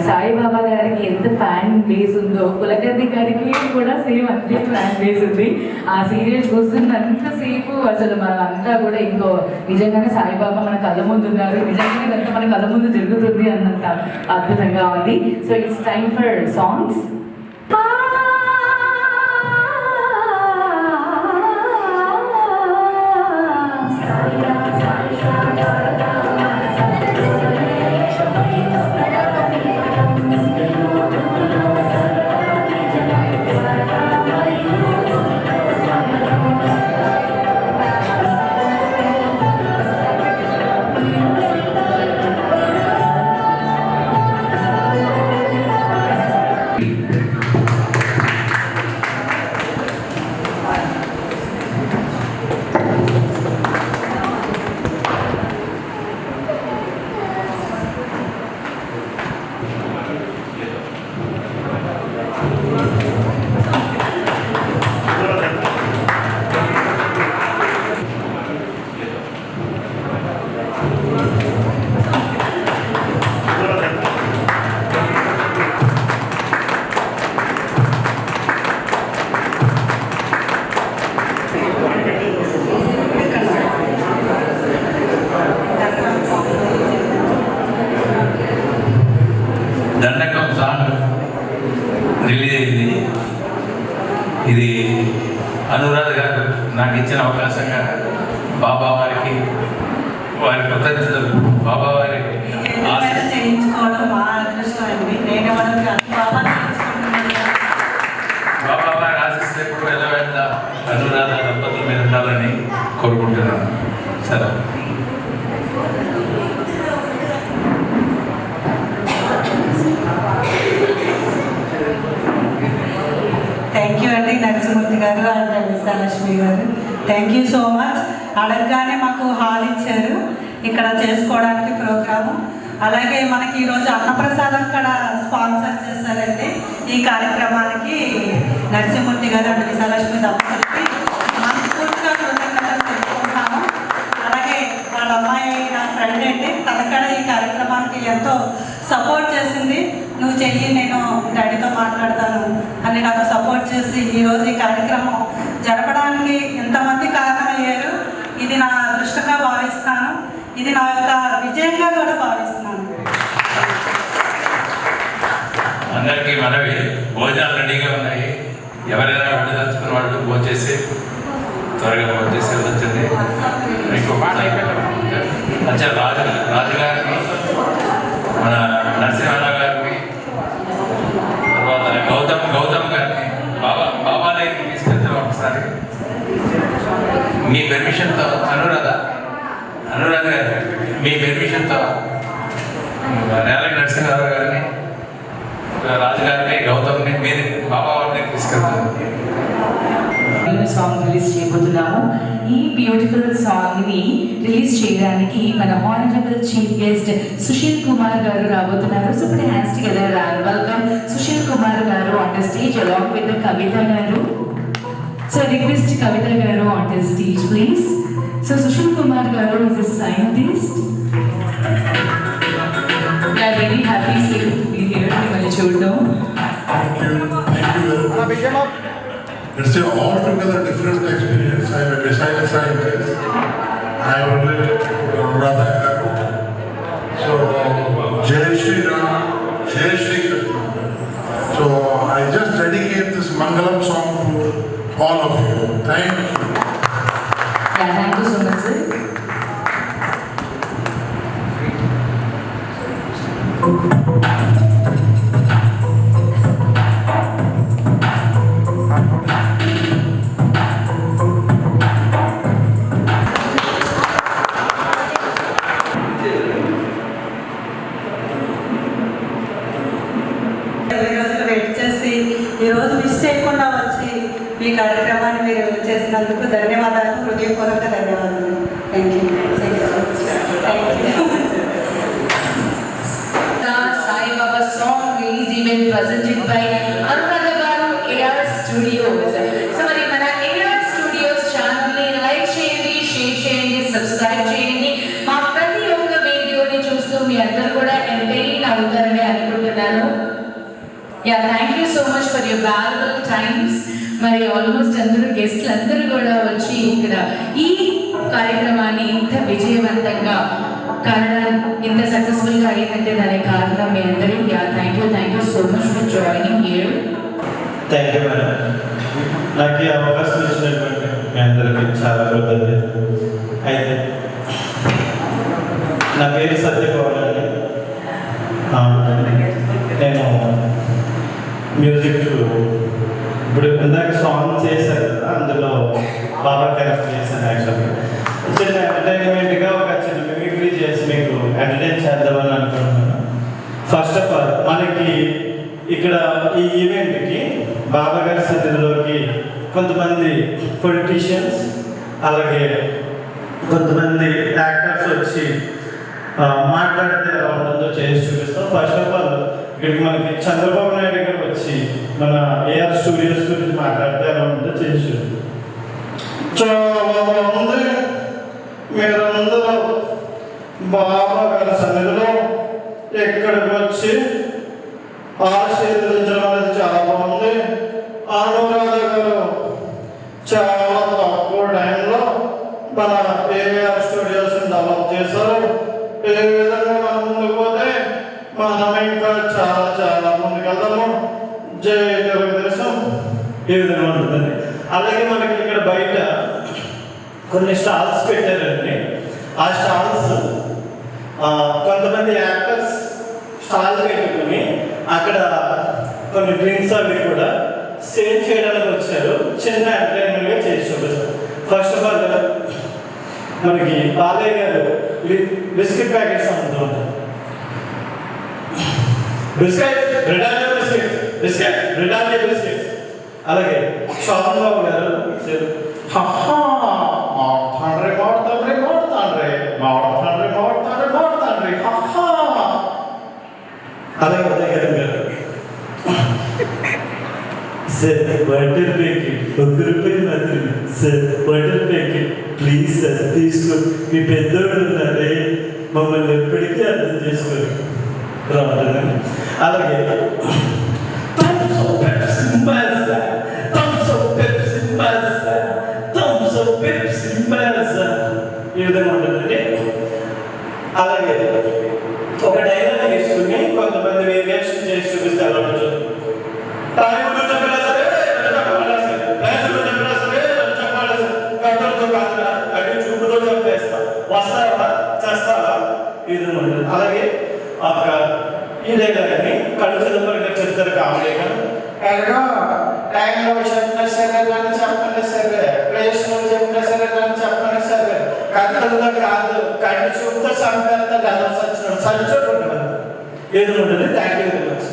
సాయిబాబా గారికి ఎంత ఫ్యాన్ బేస్ ఉందో కులకర్ణి గారికి కూడా సేమ్ అంతే ఫ్యాన్ బేస్ ఉంది. ఆ సీరియల్ చూస్తున్నంతసేపు అసలు మనమంతా కూడా ఇంకో నిజంగానే సాయిబాబా మన కళ్ళ ముందు ఉన్నారు, నిజంగానే ఇదంతా మన కళ్ళ ముందు జరుగుతుంది అన్నంత అద్భుతంగా ఉంది. So it's time for songs. దండకం సాంగ్ రిలీజ్ అయింది. ఇది అనురాధ గారు నాకు ఇచ్చిన అవకాశంగా బాబా వారికి వారి కృతజ్ఞతలు బాబా వారి చేయించుకోవడం మా అదృష్టం అండి. నేను ఎవరికి బాబా చేయించుకుంటున్నాను. బాబా వారి ఆశిస్తే ఎప్పుడు వెళ్ళ అనురాధ దంపతుల మీద ఉండాలని కోరుకుంటున్నాను. సరే. థ్యాంక్ యూ అండి నరసింహమూర్తి గారు అండ్ విశాలక్ష్మి గారు. Thank you so much. అడగగానే మాకు హాల్ ఇచ్చారు ఇక్కడ చేసుకోవడానికి ప్రోగ్రాము. అలాగే మనకి ఈరోజు అన్నప్రసాదం కూడా స్పాన్సర్ చేశారండి ఈ కార్యక్రమానికి. నరసింహమూర్తి గారు అండ్ విశాలక్ష్మి దంపతులకి మనస్ఫూర్తిగా కృతజ్ఞతలు తెలుసుకుంటాము. అలాగే వాళ్ళ అమ్మాయి నా ఫ్రెండ్ అండి, తనకడ ఈ కార్యక్రమానికి ఎంతో సపోర్ట్ చేసింది. నువ్వు చెయ్యి, నేను డాడీతో మాట్లాడతాను అని నాకు సపోర్ట్ చేసి ఈరోజు ఈ కార్యక్రమం జరపడానికి ఎంతమంది కారణమయ్యారు. ఇది నా అదృష్టంగా భావిస్తాను. ఇది నా యొక్క విజయంగా కూడా భావిస్తున్నాను. అందరికీ మనవి, భోజనాలు రెడీగా ఉన్నాయి. ఎవరైనా వెళ్ళదలుచుకున్న వాళ్ళు భోంచేసి త్వరగా భోంచేసి వెళ్ళొచ్చండి. మీకు మంచిగా రాజుగారికి, మన నరసింహరావు గారికి, తర్వాత గౌతమ్ గారిని బాబా దగ్గరికి తీసుకెళ్తాం ఒకసారి మీ పెర్మిషన్తో. అనురాధ గారు మీ పెర్మిషన్తో నేలకి నరసింహారావు గారిని, రాజుగారిని, గౌతమ్ని మీరు బాబా వారిని తీసుకెళ్తాను. సాంగ్ రిలీజ్ చేయబోతున్నాము. ఈ బ్యూటిఫుల్ సాంగ్ ని రిలీజ్ చేయడానికి మన honourable chief guest Sushil Kumar గారు రాబోతున్నారు. So put your hands together and welcome Sushil Kumar గారు on the stage along with the కవిత గారు. So request కవిత గారు on the stage please. So Sushil Kumar గారు is a scientist. We are very happy to be here. మిమ్మల్ని చూడడం. It's an altogether different experience. I am a missile scientist. I am related to Radha Garu. So, Jai Shri Ram, Jai Shri Krishna. So, I just dedicate this Mangalam song to all of you. Thank you. Yeah, thank you so much, sir. ఈరోజు miss చేయకుండా వచ్చి ఈ కార్యక్రమాన్ని మీరు చేసినందుకు ధన్యవాదాలు, హృదయపూర్వక ధన్యవాదాలు. Thank you. Saibaba song release event presented by Anuradha గారు, AR స్టూడియోస్. సో మరి మన AR స్టూడియోస్ ఛానల్ ని లైక్ చేయండి, షేర్ చేయండి, సబ్స్క్రైబ్ చేయండి. మా ప్రతి ఒక్క వీడియోని చూస్తూ మీ అందరూ కూడా ఎంటర్టైన్ అవుతారని అనుకుంటున్నాను. Yeah, thank you so much for your valuable times. మరి ఆల్మోస్ట్ అందరూ గెస్ట్లు అందరూ కూడా వచ్చి ఇక్కడ ఈ కార్యక్రమాన్ని ఇంత విజయవంతంగా ఇంత సక్సెస్ఫుల్గా అయ్యిందంటే దానికి కారణం మీ అందరూ. Thank you so much for joining here. Thank you madam. నాకు ఈ అవకాశం ఇచ్చినటువంటి మీ అందరికీ చాలా కృతజ్ఞతలు. అయితే నా పేరు సత్యగౌడ్ అండి. నేను మ్యూజిక్ ఇప్పుడు ఇందాక సాంగ్ చేశారు కదా, అందులో బాబా క్యారెక్టర్ చేశాను. యాక్చువల్గా చిన్న ఎంటర్టైన్మెంట్గా ఒక చిన్న మిమిక్రీ చేసి మీకు ఎంటర్టైన్ చేద్దామని అనుకుంటున్నాను. ఫస్ట్ ఆఫ్ ఆల్ మనకి ఇక్కడ ఈ ఈవెంట్కి బాబా గారి సన్నిధిలోకి కొంతమంది పొలిటీషియన్స్ అలాగే కొంతమంది యాక్టర్స్ వచ్చి మాట్లాడితే ఎలా ఉంటుందో చేసి చూపిస్తాం. ఫస్ట్ ఆఫ్ ఆల్ ఇక్కడికి మనకి చంద్రబాబు నాయుడు గారు వచ్చి మన AR స్టూడియోస్ గురించి మాట్లాడితే ఎలా ఉంటుందో చేసి చూపిస్తాం. చాలా బాగుంది. మీరందరూ బాబా గారి సన్నిధిలో ఇక్కడికి వచ్చి ఆశీర్వదించడం అనేది చాలా బాగుంది. అనురాధ గారు చాలా తక్కువ టైంలో మన AR స్టూడియోస్ డెవలప్ చేశారు. ఏ విధంగా మనం ముందుకు పోతే మనం ఇంకా చాలా చాలా ముందుకెళ్తాము. జై తెలుగుదేశం. ఈ విధంగా ఉంటుంది. అలాగే మనకి ఇక్కడ బయట కొన్ని స్టాల్స్ పెట్టారండి. ఆ ఆ స్టాల్స్ కొంతమంది యాక్టర్స్ స్టాల్ పెట్టుకుని అక్కడ కొన్ని డ్రింక్స్ అవి కూడా సేల్ చేయడానికి వచ్చారు. చిన్న ఎంటర్టైన్మెంట్గా చేసి చూపిస్తారు. ఫస్ట్ ఆఫ్ ఆల్ మనకి బాలయ్య గారు బిస్కెట్ ప్యాకెట్స్ అమ్ముతూ ఉంటారు. Britannia biscuits. అలాగే శోభన్ బాబు గారు అలాగే ఉదయ్ గారు సార్ వాటర్ ప్యాకెట్ ₹1 మాత్రమే sir, water packet please sir తీసుకో. మీ పెద్దోడు ఉన్నారే, మమ్మల్ని ఎప్పటికీ అర్థం చేసుకోరు రావడం. అలాగే ఈ విధంగా ఉంటుందండి. అలాగే ఒక డైలాగ్ తీసుకుని కొంతమంది వేరియేషన్ చేసి చూపిస్తే ఎలా ఉంటుంది. చూపుతో చంపేస్తా, వస్తావా చేస్తావా ఈ విధంగా ఉంటుంది. అలాగే ఒక ఈ డైలాగ్ని కళ్ళు చదువుకుని చెప్తారు కామెడీగా. టైంలో చెప్పినా సరే, నన్ను చెప్పండి సరే, ప్లేస్లో చెప్పినా సరే, నన్ను చెప్పండి సరే, కథలతో కాదు కళ్ళు చూపుతో చంపేస్తా సంచోడు ఉంటుంది. ఏది ఉంటుంది. Thank you very much.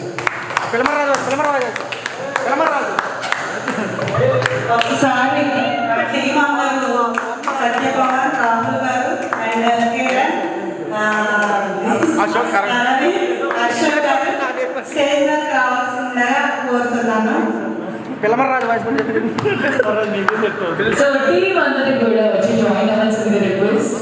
ఒకసారి టీమ్ అందరూ సత్యపవన్, రాహుల్ గారు అండ్ కిరణ్, అశోక్ గారు స్టేజ్ మీద రావాల్సిందిగా కోరుతున్నాను. సో టీమ్ అందరికి కూడా వచ్చి జాయిన్ అవ్వాల్సింది రిక్వెస్ట్.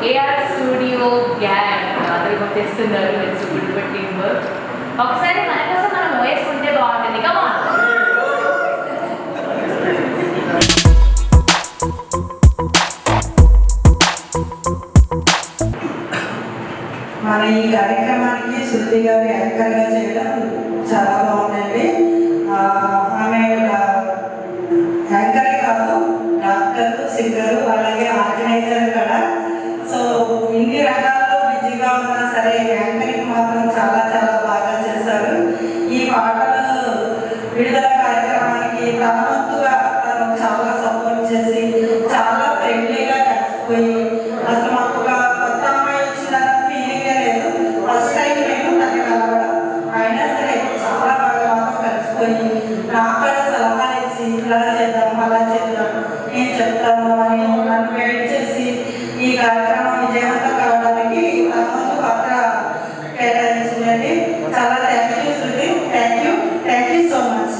ఏఆర్ స్టూడియో గ్యాంగ్ అందరూ కొట్టేస్తున్నారు. Team work. ఒకసారి మన కోసం మనం వేసుకుంటే బాగుంటుంది. కమా మన ఈ కార్యక్రమానికి శృతి గారు యాంకర్గా చేయడం చాలా బాగుందండి. ఆమె యాంకరే కాదు, డాక్టర్, సింగరు, అలాగే ఆర్గనైజర్ కూడా. సో ఇన్ని రంగాల్లో బిజీగా ఉన్నా సరే యాంకరింగ్ మాత్రం చాలా చాలా బాగా చేశారు. ఈ పాటలు విడుదల కార్యక్రమానికి తన వంతుగా తను చాలా సపోర్ట్ చేసి చాలా ఫ్రెండ్లీగా కలిసిపోయి, అసలు మాకు ఒక కొత్త అమ్మాయి వచ్చిన ఫీలింగే లేదు. ఫస్ట్ టైం నేను తనని కలవడం, అయినా సరే చాలా బాగా మాతో కలిసిపోయి నాకు కూడా సలహాలు ఇచ్చి ఇలా చేద్దాం అలా చేద్దాం నేను చెప్తాను అని నన్ను గైడ్ చేసి ఈ కార్యక్రమం విజయవంతం కావడానికి తన వంతు పాత్ర కేటాయించిందండి. చాలా thank you Shruti. Thank you so much.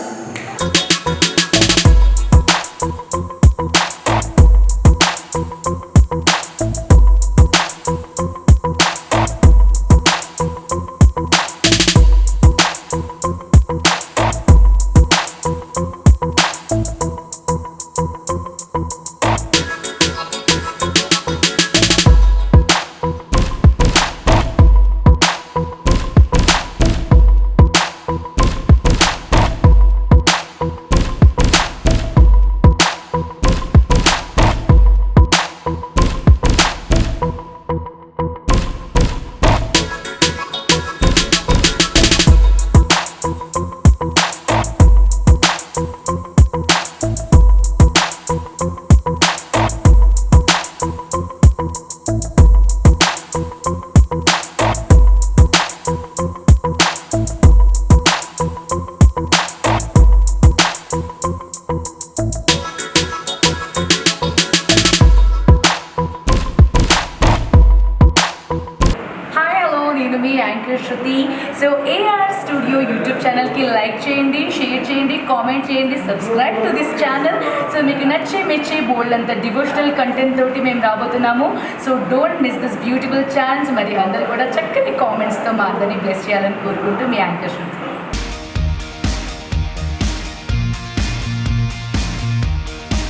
నేను మీ anchor Shruti. So A R studio YouTube ఛానల్కి లైక్ చేయండి, షేర్ చేయండి, కామెంట్ చేయండి, subscribe to this channel. So మీకు నచ్చే మెచ్చే బోల్డ్ అంత డివోషనల్ కంటెంట్ తోటి మేము రాబోతున్నాము. So don't miss this beautiful chance. మరి అందరూ కూడా చక్కని కామెంట్స్తో మా అందరినీ బ్లెస్ చేయాలని కోరుకుంటూ మీ యాంకర్ శృతి.